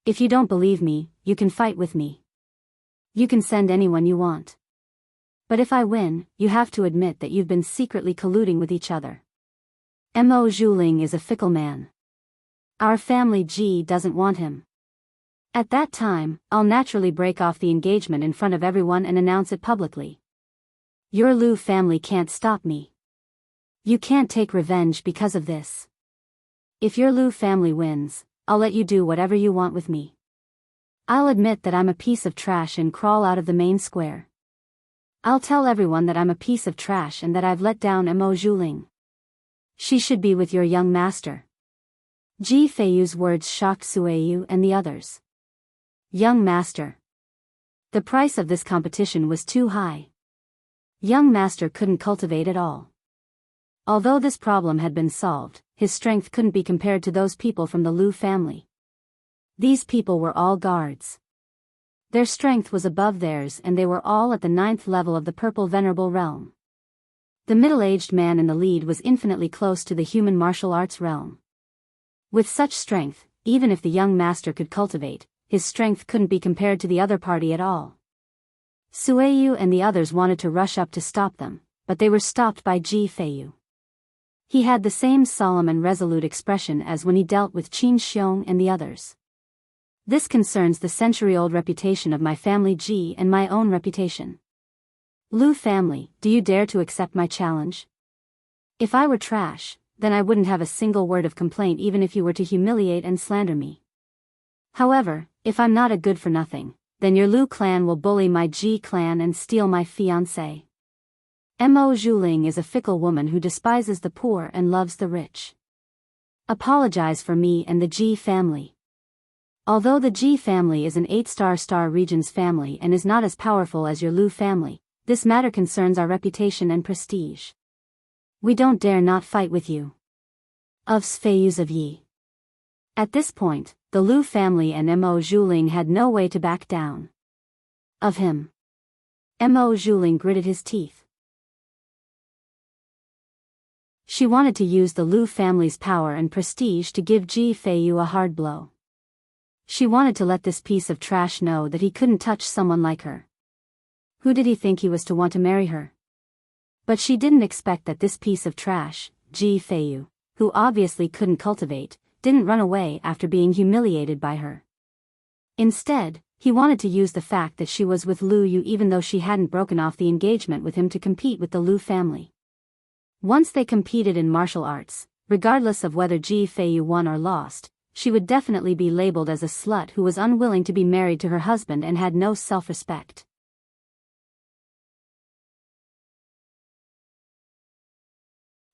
If you don't believe me, you can fight with me. You can send anyone you want. But if I win, you have to admit that you've been secretly colluding with each other. Mo Zhuling is a fickle man. Our family Ji doesn't want him. At that time, I'll naturally break off the engagement in front of everyone and announce it publicly. Your Lu family can't stop me. You can't take revenge because of this. If your Lu family wins, I'll let you do whatever you want with me. I'll admit that I'm a piece of trash and crawl out of the main square. I'll tell everyone that I'm a piece of trash and that I've let down Mo Zhuling. She should be with your young master. Ji Feiyu's words shocked Sueyu and the others. Young master. The price of this competition was too high. Young master couldn't cultivate at all. Although this problem had been solved, his strength couldn't be compared to those people from the Lu family. These people were all guards. Their strength was above theirs and they were all at the 9th level of the Purple Venerable Realm. The middle-aged man in the lead was infinitely close to the human martial arts realm. With such strength, even if the young master could cultivate, his strength couldn't be compared to the other party at all. Sueyu and the others wanted to rush up to stop them, but they were stopped by Ji Feiyu. He had the same solemn and resolute expression as when he dealt with Qin Xiong and the others. This concerns the century-old reputation of my family Ji and my own reputation. Lu family, do you dare to accept my challenge? If I were trash, then I wouldn't have a single word of complaint even if you were to humiliate and slander me. However, if I'm not a good-for-nothing, then your Lu clan will bully my Ji clan and steal my fiancé. Mo Zhuling is a fickle woman who despises the poor and loves the rich. Apologize for me and the Ji family. Although the Ji family is an 8-star region's family and is not as powerful as your Lu family, this matter concerns our reputation and prestige. We don't dare not fight with you. Of Sfeiyus of Yi. At this point, the Lu family and Mo Zhuling had no way to back down. Of him. Mo Zhuling gritted his teeth. She wanted to use the Lu family's power and prestige to give Ji Feiyu a hard blow. She wanted to let this piece of trash know that he couldn't touch someone like her. Who did he think he was to want to marry her? But she didn't expect that this piece of trash, Ji Feiyu, who obviously couldn't cultivate, didn't run away after being humiliated by her. Instead, he wanted to use the fact that she was with Lu Yu even though she hadn't broken off the engagement with him to compete with the Lu family. Once they competed in martial arts, regardless of whether Ji Feiyu won or lost, she would definitely be labeled as a slut who was unwilling to be married to her husband and had no self-respect.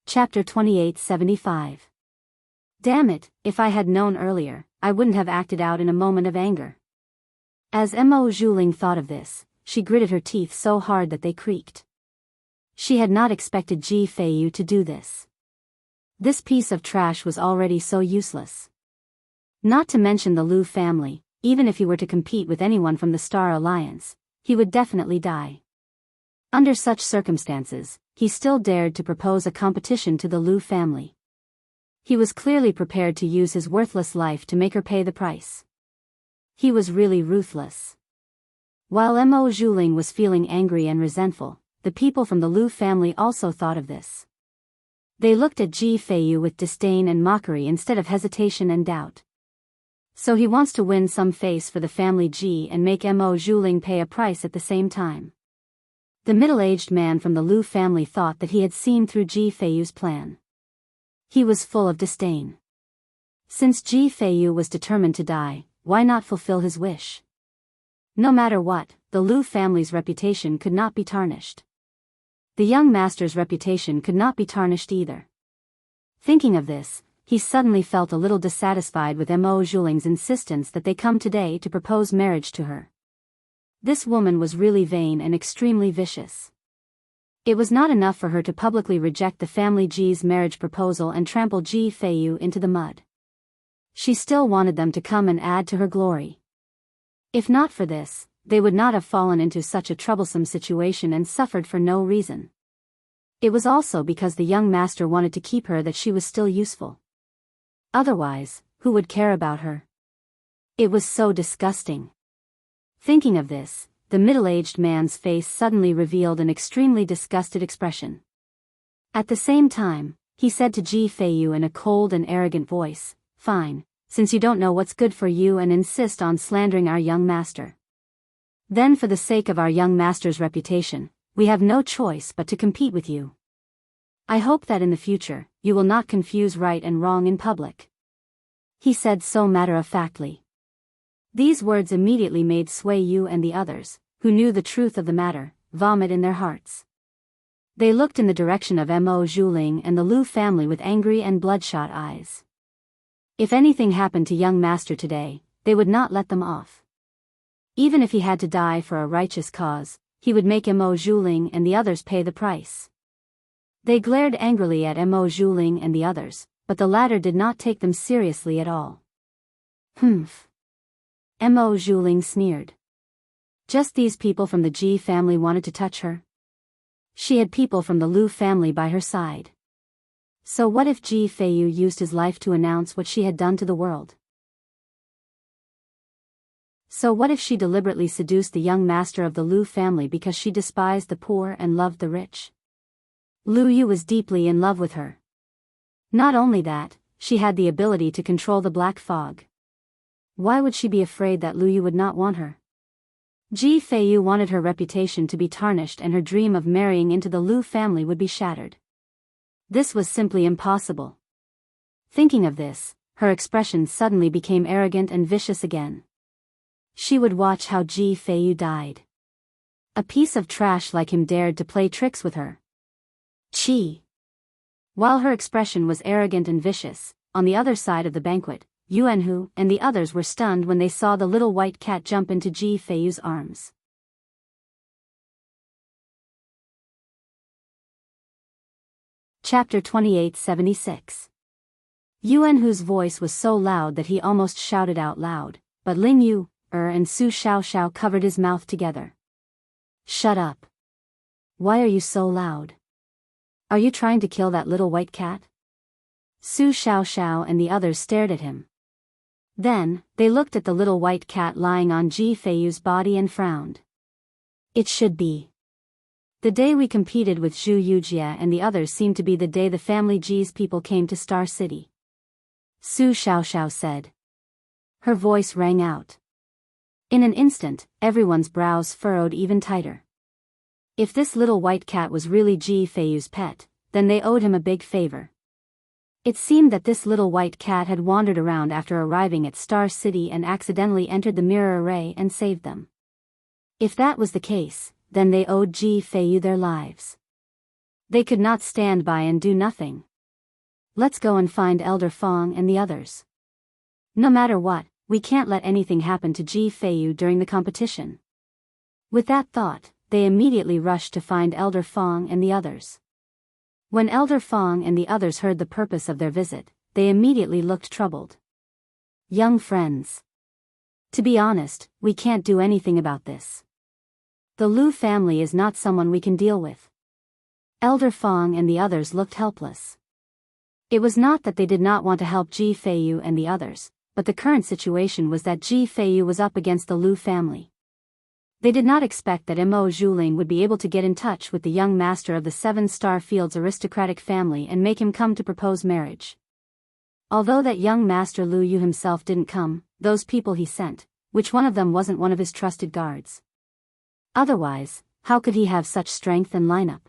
Chapter 2875. Damn it, if I had known earlier, I wouldn't have acted out in a moment of anger. As Mo Zhuling thought of this, she gritted her teeth so hard that they creaked. She had not expected Ji Feiyu to do this. This piece of trash was already so useless. Not to mention the Lu family, even if he were to compete with anyone from the Star Alliance, he would definitely die. Under such circumstances, he still dared to propose a competition to the Lu family. He was clearly prepared to use his worthless life to make her pay the price. He was really ruthless. While Mo Zhuling was feeling angry and resentful, the people from the Lu family also thought of this. They looked at Ji Feiyu with disdain and mockery instead of hesitation and doubt. So he wants to win some face for the family Ji and make Mo Zhuling pay a price at the same time. The middle-aged man from the Lu family thought that he had seen through Ji Feiyu's plan. He was full of disdain. Since Ji Feiyu was determined to die, why not fulfill his wish? No matter what, the Lu family's reputation could not be tarnished. The young master's reputation could not be tarnished either. Thinking of this, he suddenly felt a little dissatisfied with Mo Zhuling's insistence that they come today to propose marriage to her. This woman was really vain and extremely vicious. It was not enough for her to publicly reject the family Ji's marriage proposal and trample Ji Feiyu into the mud. She still wanted them to come and add to her glory. If not for this, they would not have fallen into such a troublesome situation and suffered for no reason. It was also because the young master wanted to keep her that she was still useful. Otherwise, who would care about her? It was so disgusting. Thinking of this, the middle-aged man's face suddenly revealed an extremely disgusted expression. At the same time, he said to Ji Feiyu in a cold and arrogant voice, "Fine, since you don't know what's good for you and insist on slandering our young master. Then for the sake of our young master's reputation, we have no choice but to compete with you. I hope that in the future, you will not confuse right and wrong in public." He said so matter-of-factly. These words immediately made Sui Yu and the others, who knew the truth of the matter, vomit in their hearts. They looked in the direction of Mo Zhuling and the Lu family with angry and bloodshot eyes. If anything happened to young master today, they would not let them off. Even if he had to die for a righteous cause, he would make Mo Zhuling and the others pay the price. They glared angrily at Mo Zhuling and the others, but the latter did not take them seriously at all. "Humph." Mo Zhuling sneered. Just these people from the Ji family wanted to touch her? She had people from the Lu family by her side. So what if Ji Feiyu used his life to announce what she had done to the world? So what if she deliberately seduced the young master of the Lu family because she despised the poor and loved the rich? Lu Yu was deeply in love with her. Not only that, she had the ability to control the black fog. Why would she be afraid that Lu Yu would not want her? Ji Feiyu wanted her reputation to be tarnished and her dream of marrying into the Lu family would be shattered. This was simply impossible. Thinking of this, her expression suddenly became arrogant and vicious again. She would watch how Ji Feiyu died. A piece of trash like him dared to play tricks with her. Chi. While her expression was arrogant and vicious, on the other side of the banquet, Yuanhu and the others were stunned when they saw the little white cat jump into Ji Feiyu's arms. Chapter 2876. Yuanhu's voice was so loud that he almost shouted out loud, but Ling Yu, and Su Xiaoxiao covered his mouth together. Shut up. Why are you so loud? Are you trying to kill that little white cat? Su Xiaoxiao and the others stared at him. Then, they looked at the little white cat lying on Ji Feiyu's body and frowned. It should be. The day we competed with Zhu Yujie and the others seemed to be the day the family Ji's people came to Star City. Su Xiaoxiao said. Her voice rang out. In an instant, everyone's brows furrowed even tighter. If this little white cat was really Ji Feiyu's pet, then they owed him a big favor. It seemed that this little white cat had wandered around after arriving at Star City and accidentally entered the mirror array and saved them. If that was the case, then they owed Ji Feiyu their lives. They could not stand by and do nothing. Let's go and find Elder Fong and the others. No matter what, we can't let anything happen to Ji Feiyu during the competition. With that thought, they immediately rushed to find Elder Fong and the others. When Elder Fong and the others heard the purpose of their visit, they immediately looked troubled. Young friends. To be honest, we can't do anything about this. The Lu family is not someone we can deal with. Elder Fong and the others looked helpless. It was not that they did not want to help Ji Feiyu and the others, but the current situation was that Ji Feiyu was up against the Lu family. They did not expect that Mo Zhuling would be able to get in touch with the young master of the 7-star field's aristocratic family and make him come to propose marriage. Although that young master Lu Yu himself didn't come, those people he sent, which one of them wasn't one of his trusted guards? Otherwise, how could he have such strength and lineup?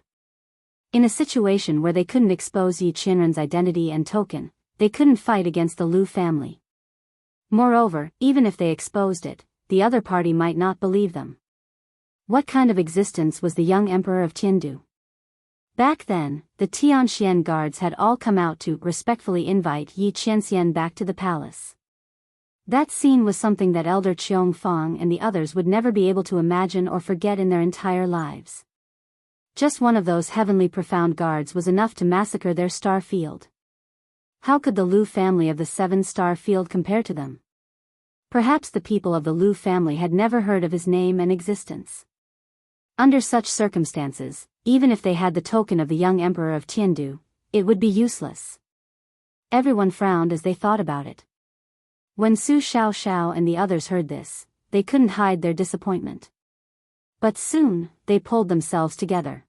In a situation where they couldn't expose Yi Qianren's identity and token, they couldn't fight against the Lu family. Moreover, even if they exposed it, the other party might not believe them. What kind of existence was the young emperor of Tiandu? Back then, the Tianxian guards had all come out to respectfully invite Yi Qianxian back to the palace. That scene was something that Elder Qiong Fong and the others would never be able to imagine or forget in their entire lives. Just one of those heavenly profound guards was enough to massacre their star field. How could the Lu family of the 7-star field compare to them? Perhaps the people of the Lu family had never heard of his name and existence. Under such circumstances, even if they had the token of the young emperor of Tiandu, it would be useless. Everyone frowned as they thought about it. When Su Xiaoxiao and the others heard this, they couldn't hide their disappointment. But soon, they pulled themselves together.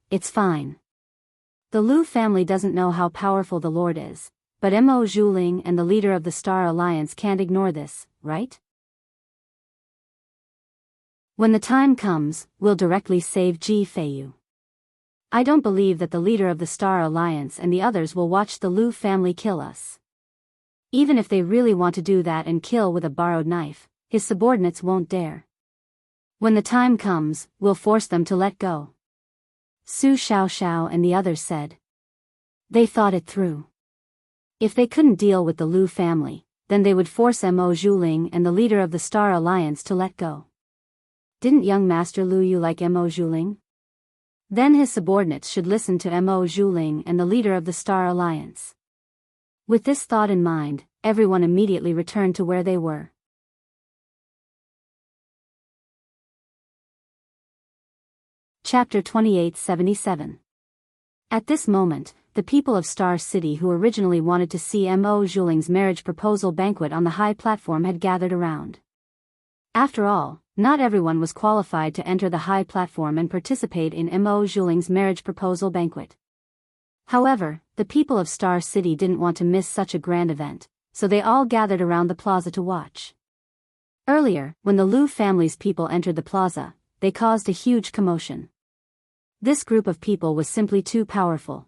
It's fine. The Lu family doesn't know how powerful the Lord is, but Mo Zhuling and the leader of the Star Alliance can't ignore this, right? When the time comes, we'll directly save Ji Feiyu. I don't believe that the leader of the Star Alliance and the others will watch the Lu family kill us. Even if they really want to do that and kill with a borrowed knife, his subordinates won't dare. When the time comes, we'll force them to let go. Su Xiaoxiao and the others said. They thought it through. If they couldn't deal with the Lu family, then they would force Mo Zhuling and the leader of the Star Alliance to let go. Didn't young Master Lu Yu like Mo Zhuling? Then his subordinates should listen to Mo Zhuling and the leader of the Star Alliance. With this thought in mind, everyone immediately returned to where they were. Chapter 2877. At this moment, the people of Star City who originally wanted to see Mo Zhuling's marriage proposal banquet on the high platform had gathered around. After all, not everyone was qualified to enter the high platform and participate in Mo Zhuling's marriage proposal banquet. However, the people of Star City didn't want to miss such a grand event, so they all gathered around the plaza to watch. Earlier, when the Lu family's people entered the plaza, they caused a huge commotion. This group of people was simply too powerful.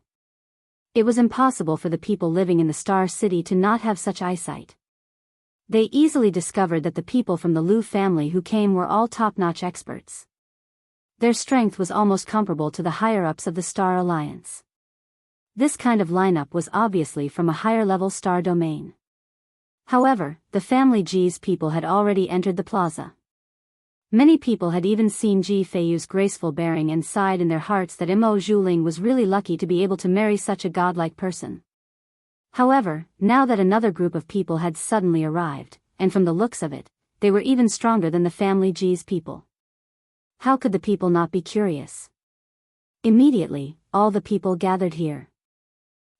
It was impossible for the people living in the Star City to not have such eyesight. They easily discovered that the people from the Lu family who came were all top-notch experts. Their strength was almost comparable to the higher-ups of the Star Alliance. This kind of lineup was obviously from a higher-level star domain. However, the family G's people had already entered the plaza. Many people had even seen Ji Feiyu's graceful bearing and sighed in their hearts that Mo Zhuling was really lucky to be able to marry such a godlike person. However, now that another group of people had suddenly arrived, and from the looks of it, they were even stronger than the family G's people. How could the people not be curious? Immediately, all the people gathered here.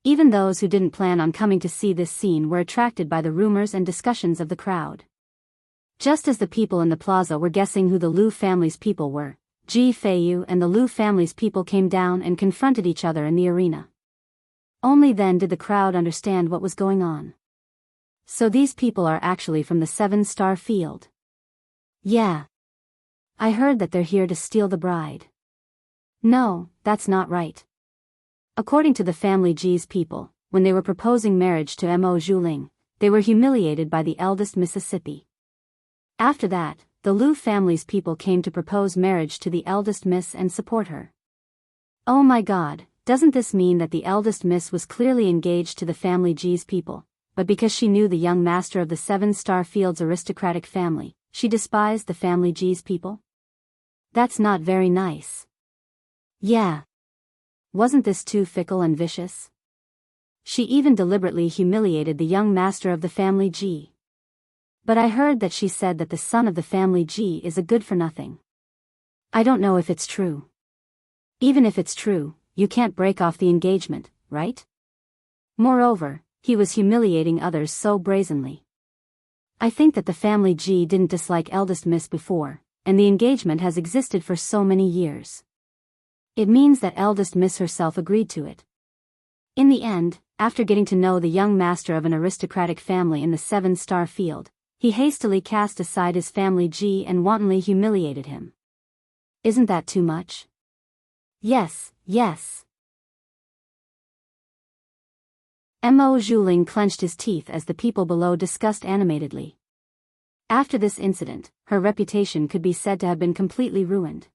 Even those who didn't plan on coming to see this scene were attracted by the rumors and discussions of the crowd. Just as the people in the plaza were guessing who the Lu family's people were, Ji Feiyu and the Lu family's people came down and confronted each other in the arena. Only then did the crowd understand what was going on. So these people are actually from the 7-star field. Yeah. I heard that they're here to steal the bride. No, that's not right. According to the family G's people, when they were proposing marriage to Mo Zhuling, they were humiliated by the eldest Mississippi. After that, the Lu family's people came to propose marriage to the eldest miss and support her. Oh my god, doesn't this mean that the eldest miss was clearly engaged to the family G's people, but because she knew the young master of the 7-star field's aristocratic family, she despised the family G's people? That's not very nice. Yeah. Wasn't this too fickle and vicious? She even deliberately humiliated the young master of the family G. But I heard that she said that the son of the family G is a good-for-nothing. I don't know if it's true. Even if it's true, you can't break off the engagement, right? Moreover, he was humiliating others so brazenly. I think that the family G didn't dislike eldest miss before, and the engagement has existed for so many years. It means that eldest miss herself agreed to it. In the end, after getting to know the young master of an aristocratic family in the 7-star field, he hastily cast aside his family G and wantonly humiliated him. Isn't that too much? Yes, yes. Mo Zhuling clenched his teeth as the people below discussed animatedly. After this incident, her reputation could be said to have been completely ruined.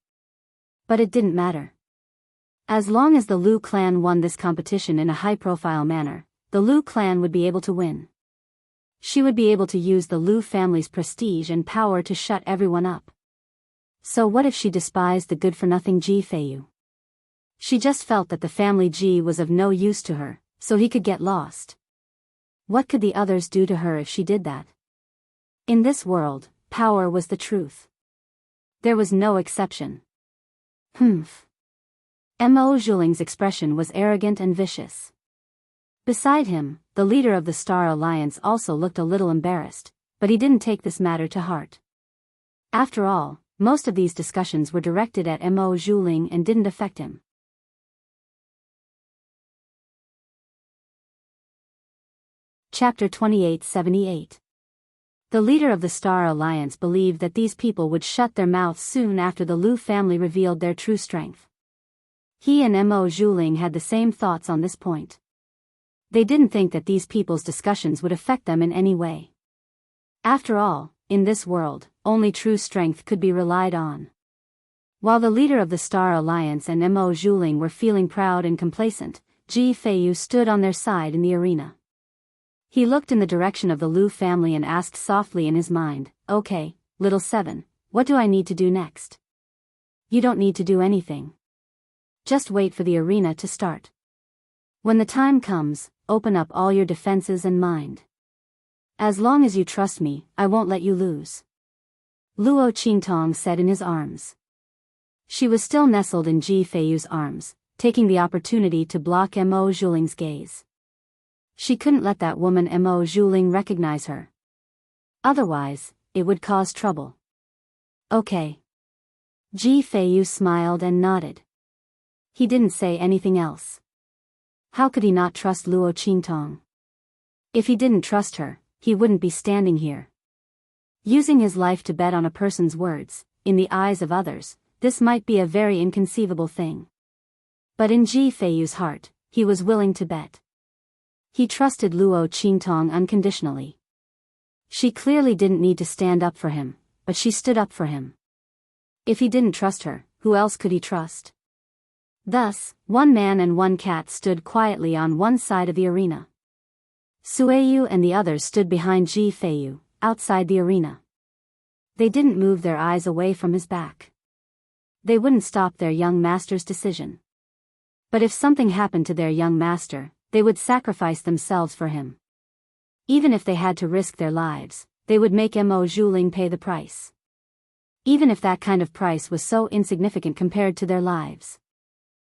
But it didn't matter. As long as the Lu clan won this competition in a high-profile manner, the Lu clan would be able to win. She would be able to use the Lu family's prestige and power to shut everyone up. So what if she despised the good-for-nothing Ji Feiyu? She just felt that the family G was of no use to her, so he could get lost. What could the others do to her if she did that? In this world, power was the truth. There was no exception. Humph. Mo Zhuling's expression was arrogant and vicious. Beside him, the leader of the Star Alliance also looked a little embarrassed, but he didn't take this matter to heart. After all, most of these discussions were directed at Mo Zhuling and didn't affect him. Chapter 2878. The leader of the Star Alliance believed that these people would shut their mouths soon after the Lu family revealed their true strength. He and Mo Zhuling had the same thoughts on this point. They didn't think that these people's discussions would affect them in any way. After all, in this world, only true strength could be relied on. While the leader of the Star Alliance and Mo Zhuling were feeling proud and complacent, Ji Feiyu stood on their side in the arena. He looked in the direction of the Lu family and asked softly in his mind, "Okay, little 7, what do I need to do next?" "You don't need to do anything. Just wait for the arena to start. When the time comes, open up all your defenses and mind. As long as you trust me, I won't let you lose," Luo Qingtong said in his arms. She was still nestled in Ji Feiyu's arms, taking the opportunity to block Mo Zhuling's gaze. She couldn't let that woman Mo Zhuling recognize her. Otherwise, it would cause trouble. Okay. Ji Feiyu smiled and nodded. He didn't say anything else. How could he not trust Luo Qingtong? If he didn't trust her, he wouldn't be standing here. Using his life to bet on a person's words, in the eyes of others, this might be a very inconceivable thing. But in Ji Feiyu's heart, he was willing to bet. He trusted Luo Qingtong unconditionally. She clearly didn't need to stand up for him, but she stood up for him. If he didn't trust her, who else could he trust? Thus, one man and one cat stood quietly on one side of the arena. Sueyu and the others stood behind Ji Feiyu, outside the arena. They didn't move their eyes away from his back. They wouldn't stop their young master's decision. But if something happened to their young master, they would sacrifice themselves for him. Even if they had to risk their lives, they would make Mo Zhuling pay the price. Even if that kind of price was so insignificant compared to their lives.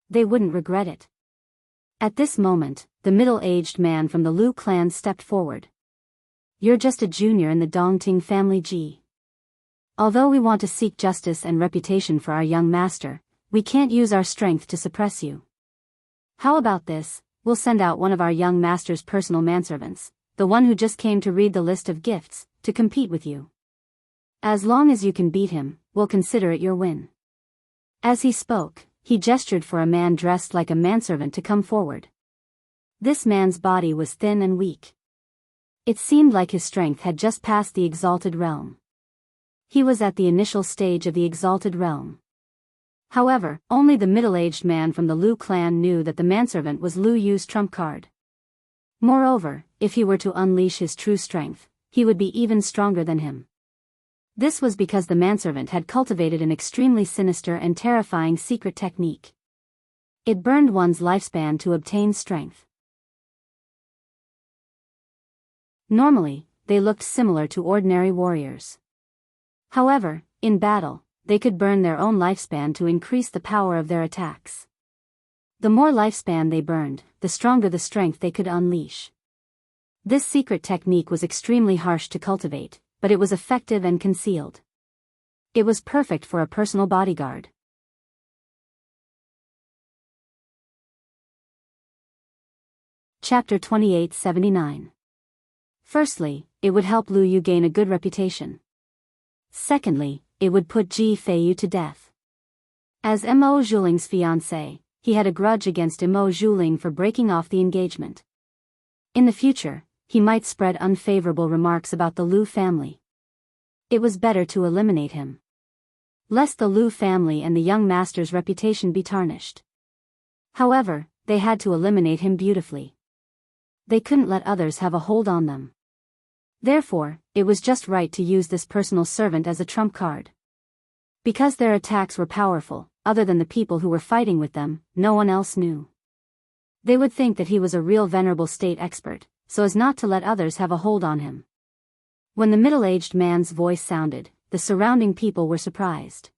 They wouldn't regret it. At this moment, the middle-aged man from the Lu clan stepped forward. You're just a junior in the Dongting family, Ji. Although we want to seek justice and reputation for our young master, we can't use our strength to suppress you. How about this? We'll send out one of our young master's personal manservants, the one who just came to read the list of gifts, to compete with you. As long as you can beat him, we'll consider it your win. As he spoke, he gestured for a man dressed like a manservant to come forward. This man's body was thin and weak. It seemed like his strength had just passed the exalted realm. He was at the initial stage of the exalted realm. However, only the middle-aged man from the Lu clan knew that the manservant was Lu Yu's trump card. Moreover, if he were to unleash his true strength, he would be even stronger than him. This was because the manservant had cultivated an extremely sinister and terrifying secret technique. It burned one's lifespan to obtain strength. Normally, they looked similar to ordinary warriors. However, in battle, they could burn their own lifespan to increase the power of their attacks. The more lifespan they burned, the stronger the strength they could unleash. This secret technique was extremely harsh to cultivate, but it was effective and concealed. It was perfect for a personal bodyguard. Chapter 2879. Firstly, it would help Lu Yu gain a good reputation. Secondly, it would put Ji Feiyu to death. As Mo Zhuling's fiancé, he had a grudge against Mo Zhuling for breaking off the engagement. In the future, he might spread unfavorable remarks about the Lu family. It was better to eliminate him, lest the Lu family and the young master's reputation be tarnished. However, they had to eliminate him beautifully. They couldn't let others have a hold on them. Therefore, it was just right to use this personal servant as a trump card. Because their attacks were powerful, other than the people who were fighting with them, no one else knew. They would think that he was a real venerable state expert, so as not to let others have a hold on him. When the middle-aged man's voice sounded, the surrounding people were surprised.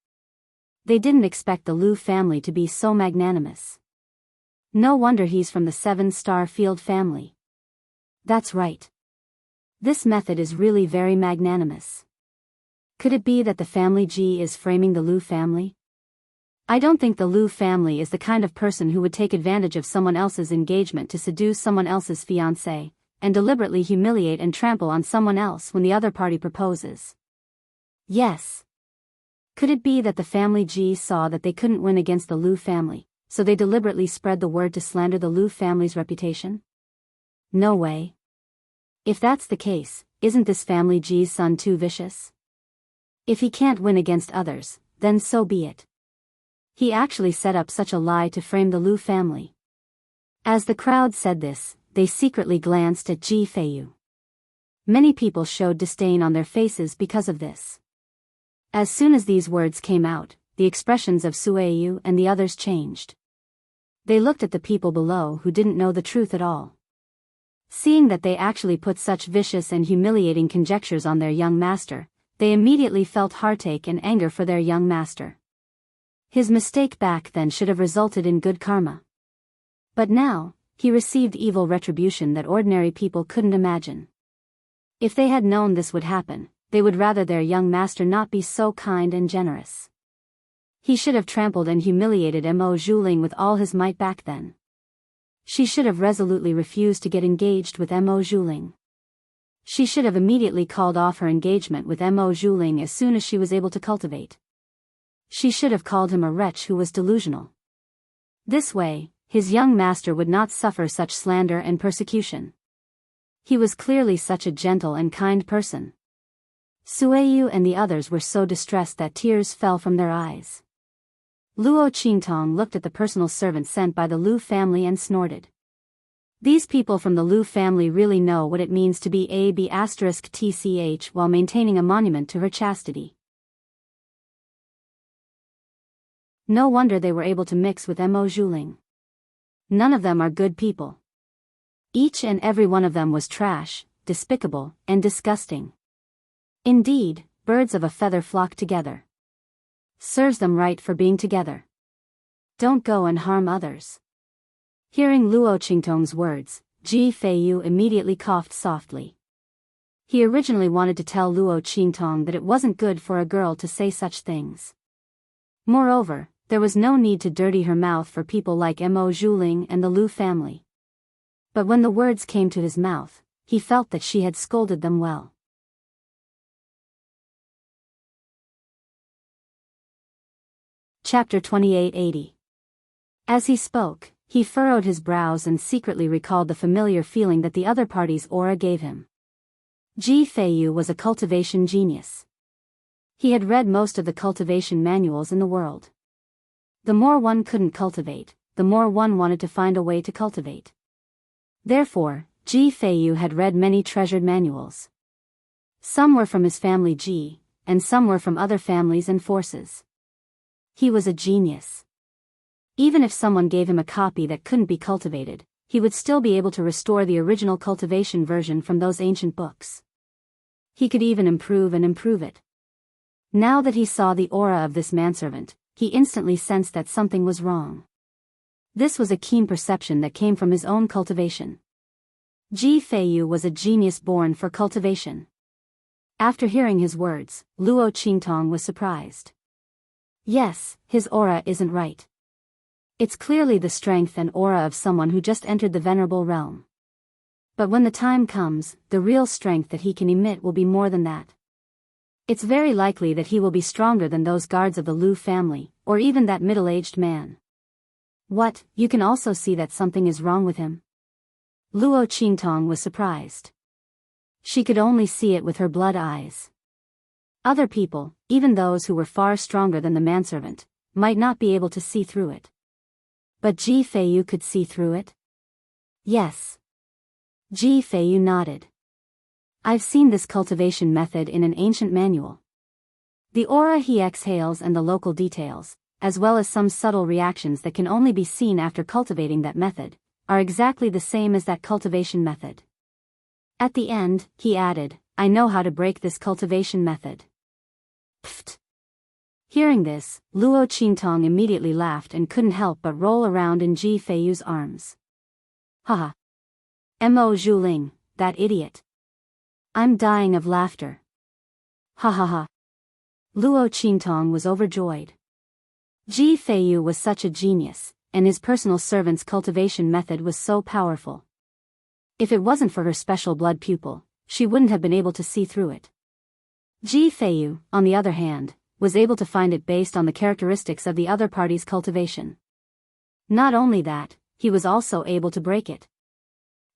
They didn't expect the Lu family to be so magnanimous. No wonder he's from the 7-star field family. That's right. This method is really very magnanimous. Could it be that the family Ji is framing the Lu family? I don't think the Lu family is the kind of person who would take advantage of someone else's engagement to seduce someone else's fiancé, and deliberately humiliate and trample on someone else when the other party proposes. Yes. Could it be that the family Ji saw that they couldn't win against the Lu family, so they deliberately spread the word to slander the Lu family's reputation? No way. If that's the case, isn't this family Ji's son too vicious? If he can't win against others, then so be it. He actually set up such a lie to frame the Lu family. As the crowd said this, they secretly glanced at Ji Feiyu. Many people showed disdain on their faces because of this. As soon as these words came out, the expressions of Sueyu and the others changed. They looked at the people below who didn't know the truth at all. Seeing that they actually put such vicious and humiliating conjectures on their young master, they immediately felt heartache and anger for their young master. His mistake back then should have resulted in good karma. But now, he received evil retribution that ordinary people couldn't imagine. If they had known this would happen, they would rather their young master not be so kind and generous. He should have trampled and humiliated Mo Zhuling with all his might back then. She should have resolutely refused to get engaged with Mo Zhuling. She should have immediately called off her engagement with Mo Zhuling as soon as she was able to cultivate. She should have called him a wretch who was delusional. This way, his young master would not suffer such slander and persecution. He was clearly such a gentle and kind person. Sueyu and the others were so distressed that tears fell from their eyes. Luo Qingtong looked at the personal servant sent by the Lu family and snorted. These people from the Lu family really know what it means to be a b*tch while maintaining a monument to her chastity. No wonder they were able to mix with Mo Zhuling. None of them are good people. Each and every one of them was trash, despicable, and disgusting. Indeed, birds of a feather flock together. Serves them right for being together. Don't go and harm others. Hearing Luo Qingtong's words, Ji Feiyu immediately coughed softly. He originally wanted to tell Luo Qingtong that it wasn't good for a girl to say such things. Moreover, there was no need to dirty her mouth for people like Mo Zhuling and the Lu family. But when the words came to his mouth, he felt that she had scolded them well. Chapter 2880. As he spoke, he furrowed his brows and secretly recalled the familiar feeling that the other party's aura gave him. Ji Feiyu was a cultivation genius. He had read most of the cultivation manuals in the world. The more one couldn't cultivate, the more one wanted to find a way to cultivate. Therefore, Ji Feiyu had read many treasured manuals. Some were from his family Ji, and some were from other families and forces. He was a genius. Even if someone gave him a copy that couldn't be cultivated, he would still be able to restore the original cultivation version from those ancient books. He could even improve it. Now that he saw the aura of this manservant, he instantly sensed that something was wrong. This was a keen perception that came from his own cultivation. Ji Feiyu was a genius born for cultivation. After hearing his words, Luo Qingtong was surprised. Yes, his aura isn't right. It's clearly the strength and aura of someone who just entered the venerable realm. But when the time comes, the real strength that he can emit will be more than that. It's very likely that he will be stronger than those guards of the Lu family, or even that middle-aged man. What, you can also see that something is wrong with him? Luo Qingtong was surprised. She could only see it with her blood eyes. Other people, even those who were far stronger than the manservant, might not be able to see through it. But Ji Feiyu could see through it? Yes. Ji Feiyu nodded. I've seen this cultivation method in an ancient manual. The aura he exhales and the local details, as well as some subtle reactions that can only be seen after cultivating that method, are exactly the same as that cultivation method. At the end, he added, I know how to break this cultivation method. Pfft. Hearing this, Luo Qingtong immediately laughed and couldn't help but roll around in Ji Feiyu's arms. Haha. Mo Zhuling, that idiot. I'm dying of laughter. Ha ha ha. Luo Qingtong was overjoyed. Ji Feiyu was such a genius, and his personal servant's cultivation method was so powerful. If it wasn't for her special blood pupil, she wouldn't have been able to see through it. Ji Feiyu, on the other hand, was able to find it based on the characteristics of the other party's cultivation. Not only that, he was also able to break it.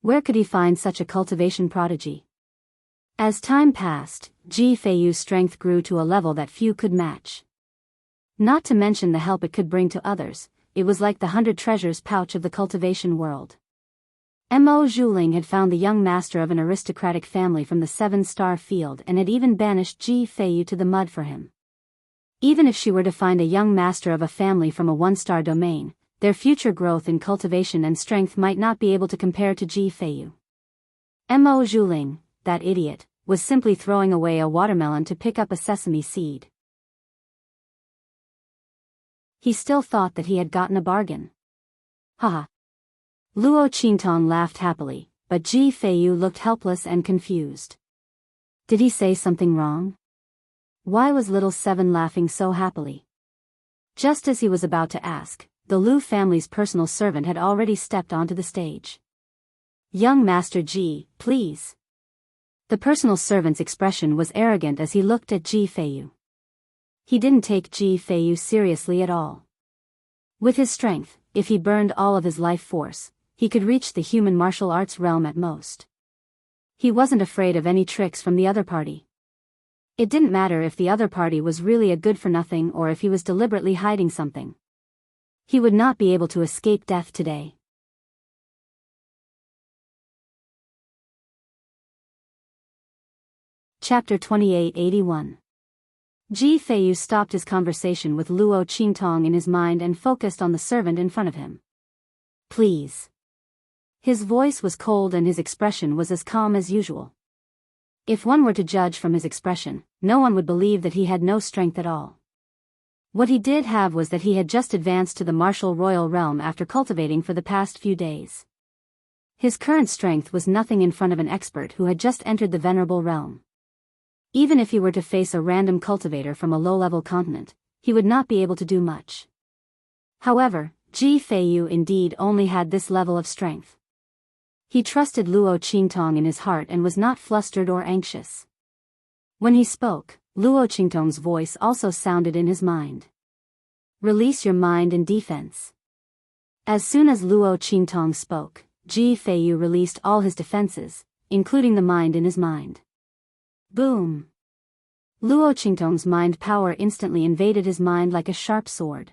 Where could he find such a cultivation prodigy? As time passed, Ji Feiyu's strength grew to a level that few could match. Not to mention the help it could bring to others, it was like the 100 treasures pouch of the cultivation world. Mo Zhuling had found the young master of an aristocratic family from the 7-star field and had even banished Ji Feiyu to the mud for him. Even if she were to find a young master of a family from a 1-star domain, their future growth in cultivation and strength might not be able to compare to Ji Feiyu. Mo Zhuling, that idiot, was simply throwing away a watermelon to pick up a sesame seed. He still thought that he had gotten a bargain. Haha. Luo Qingtong laughed happily, but Ji Feiyu looked helpless and confused. Did he say something wrong? Why was little Seven laughing so happily? Just as he was about to ask, the Lu family's personal servant had already stepped onto the stage. "Young Master Ji, please." The personal servant's expression was arrogant as he looked at Ji Feiyu. He didn't take Ji Feiyu seriously at all. With his strength, if he burned all of his life force, he could reach the human martial arts realm at most. He wasn't afraid of any tricks from the other party. It didn't matter if the other party was really a good-for-nothing or if he was deliberately hiding something. He would not be able to escape death today. Chapter 2881. Ji Feiyu stopped his conversation with Luo Qingtong in his mind and focused on the servant in front of him. "Please." His voice was cold and his expression was as calm as usual. If one were to judge from his expression, no one would believe that he had no strength at all. What he did have was that he had just advanced to the martial royal realm after cultivating for the past few days. His current strength was nothing in front of an expert who had just entered the venerable realm. Even if he were to face a random cultivator from a low-level continent, he would not be able to do much. However, Ji Feiyu indeed only had this level of strength. He trusted Luo Qingtong in his heart and was not flustered or anxious. When he spoke, Luo Qingtong's voice also sounded in his mind. "Release your mind in defense." As soon as Luo Qingtong spoke, Ji Feiyu released all his defenses, including the mind in his mind. Boom! Luo Qingtong's mind power instantly invaded his mind like a sharp sword.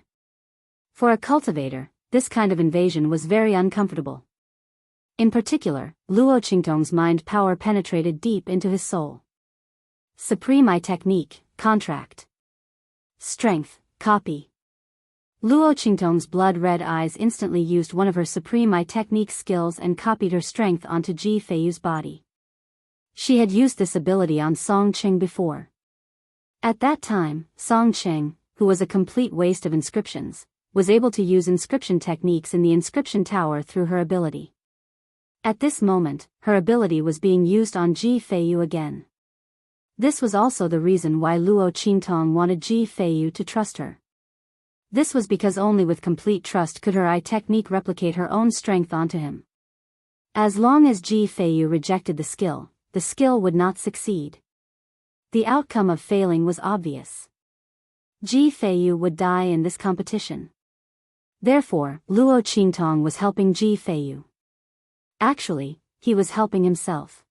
For a cultivator, this kind of invasion was very uncomfortable. In particular, Luo Qingtong's mind power penetrated deep into his soul. Supreme Eye Technique, Contract. Strength, Copy. Luo Qingtong's blood-red eyes instantly used one of her Supreme Eye Technique skills and copied her strength onto Ji Feiyu's body. She had used this ability on Song Qing before. At that time, Song Qing, who was a complete waste of inscriptions, was able to use inscription techniques in the inscription tower through her ability. At this moment, her ability was being used on Ji Feiyu again. This was also the reason why Luo Qingtong wanted Ji Feiyu to trust her. This was because only with complete trust could her eye technique replicate her own strength onto him. As long as Ji Feiyu rejected the skill would not succeed. The outcome of failing was obvious. Ji Feiyu would die in this competition. Therefore, Luo Qingtong was helping Ji Feiyu. Actually, he was helping himself.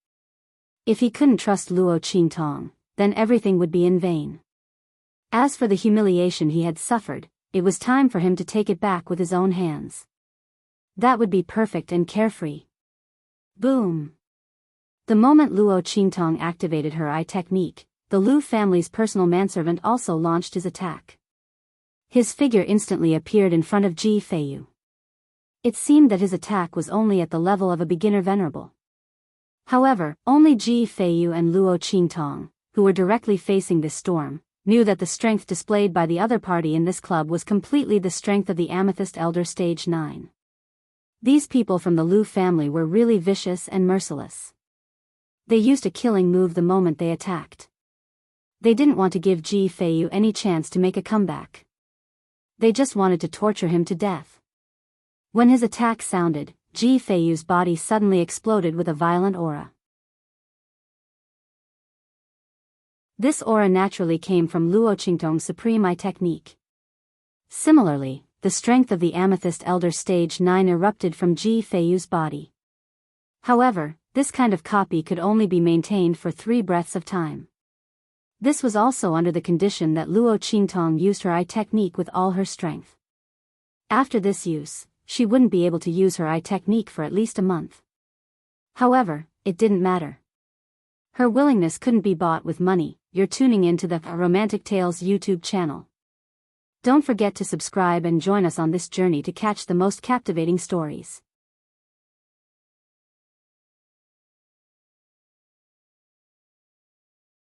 If he couldn't trust Luo Qingtong, then everything would be in vain. As for the humiliation he had suffered, it was time for him to take it back with his own hands. That would be perfect and carefree. Boom! The moment Luo Qingtong activated her eye technique, the Lu family's personal manservant also launched his attack. His figure instantly appeared in front of Ji Feiyu. It seemed that his attack was only at the level of a beginner venerable. However, only Ji Feiyu and Luo Qingtong, who were directly facing this storm, knew that the strength displayed by the other party in this club was completely the strength of the Amethyst Elder Stage 9. These people from the Lu family were really vicious and merciless. They used a killing move the moment they attacked. They didn't want to give Ji Feiyu any chance to make a comeback. They just wanted to torture him to death. When his attack sounded, Ji Feiyu's body suddenly exploded with a violent aura. This aura naturally came from Luo Qingtong's Supreme Eye technique. Similarly, the strength of the Amethyst Elder Stage 9 erupted from Ji Feiyu's body. However, this kind of copy could only be maintained for 3 breaths of time. This was also under the condition that Luo Qingtong used her eye technique with all her strength. After this use, she wouldn't be able to use her eye technique for at least a month. However, it didn't matter. Her willingness couldn't be bought with money. You're tuning into the Romantic Tales YouTube channel. Don't forget to subscribe and join us on this journey to catch the most captivating stories.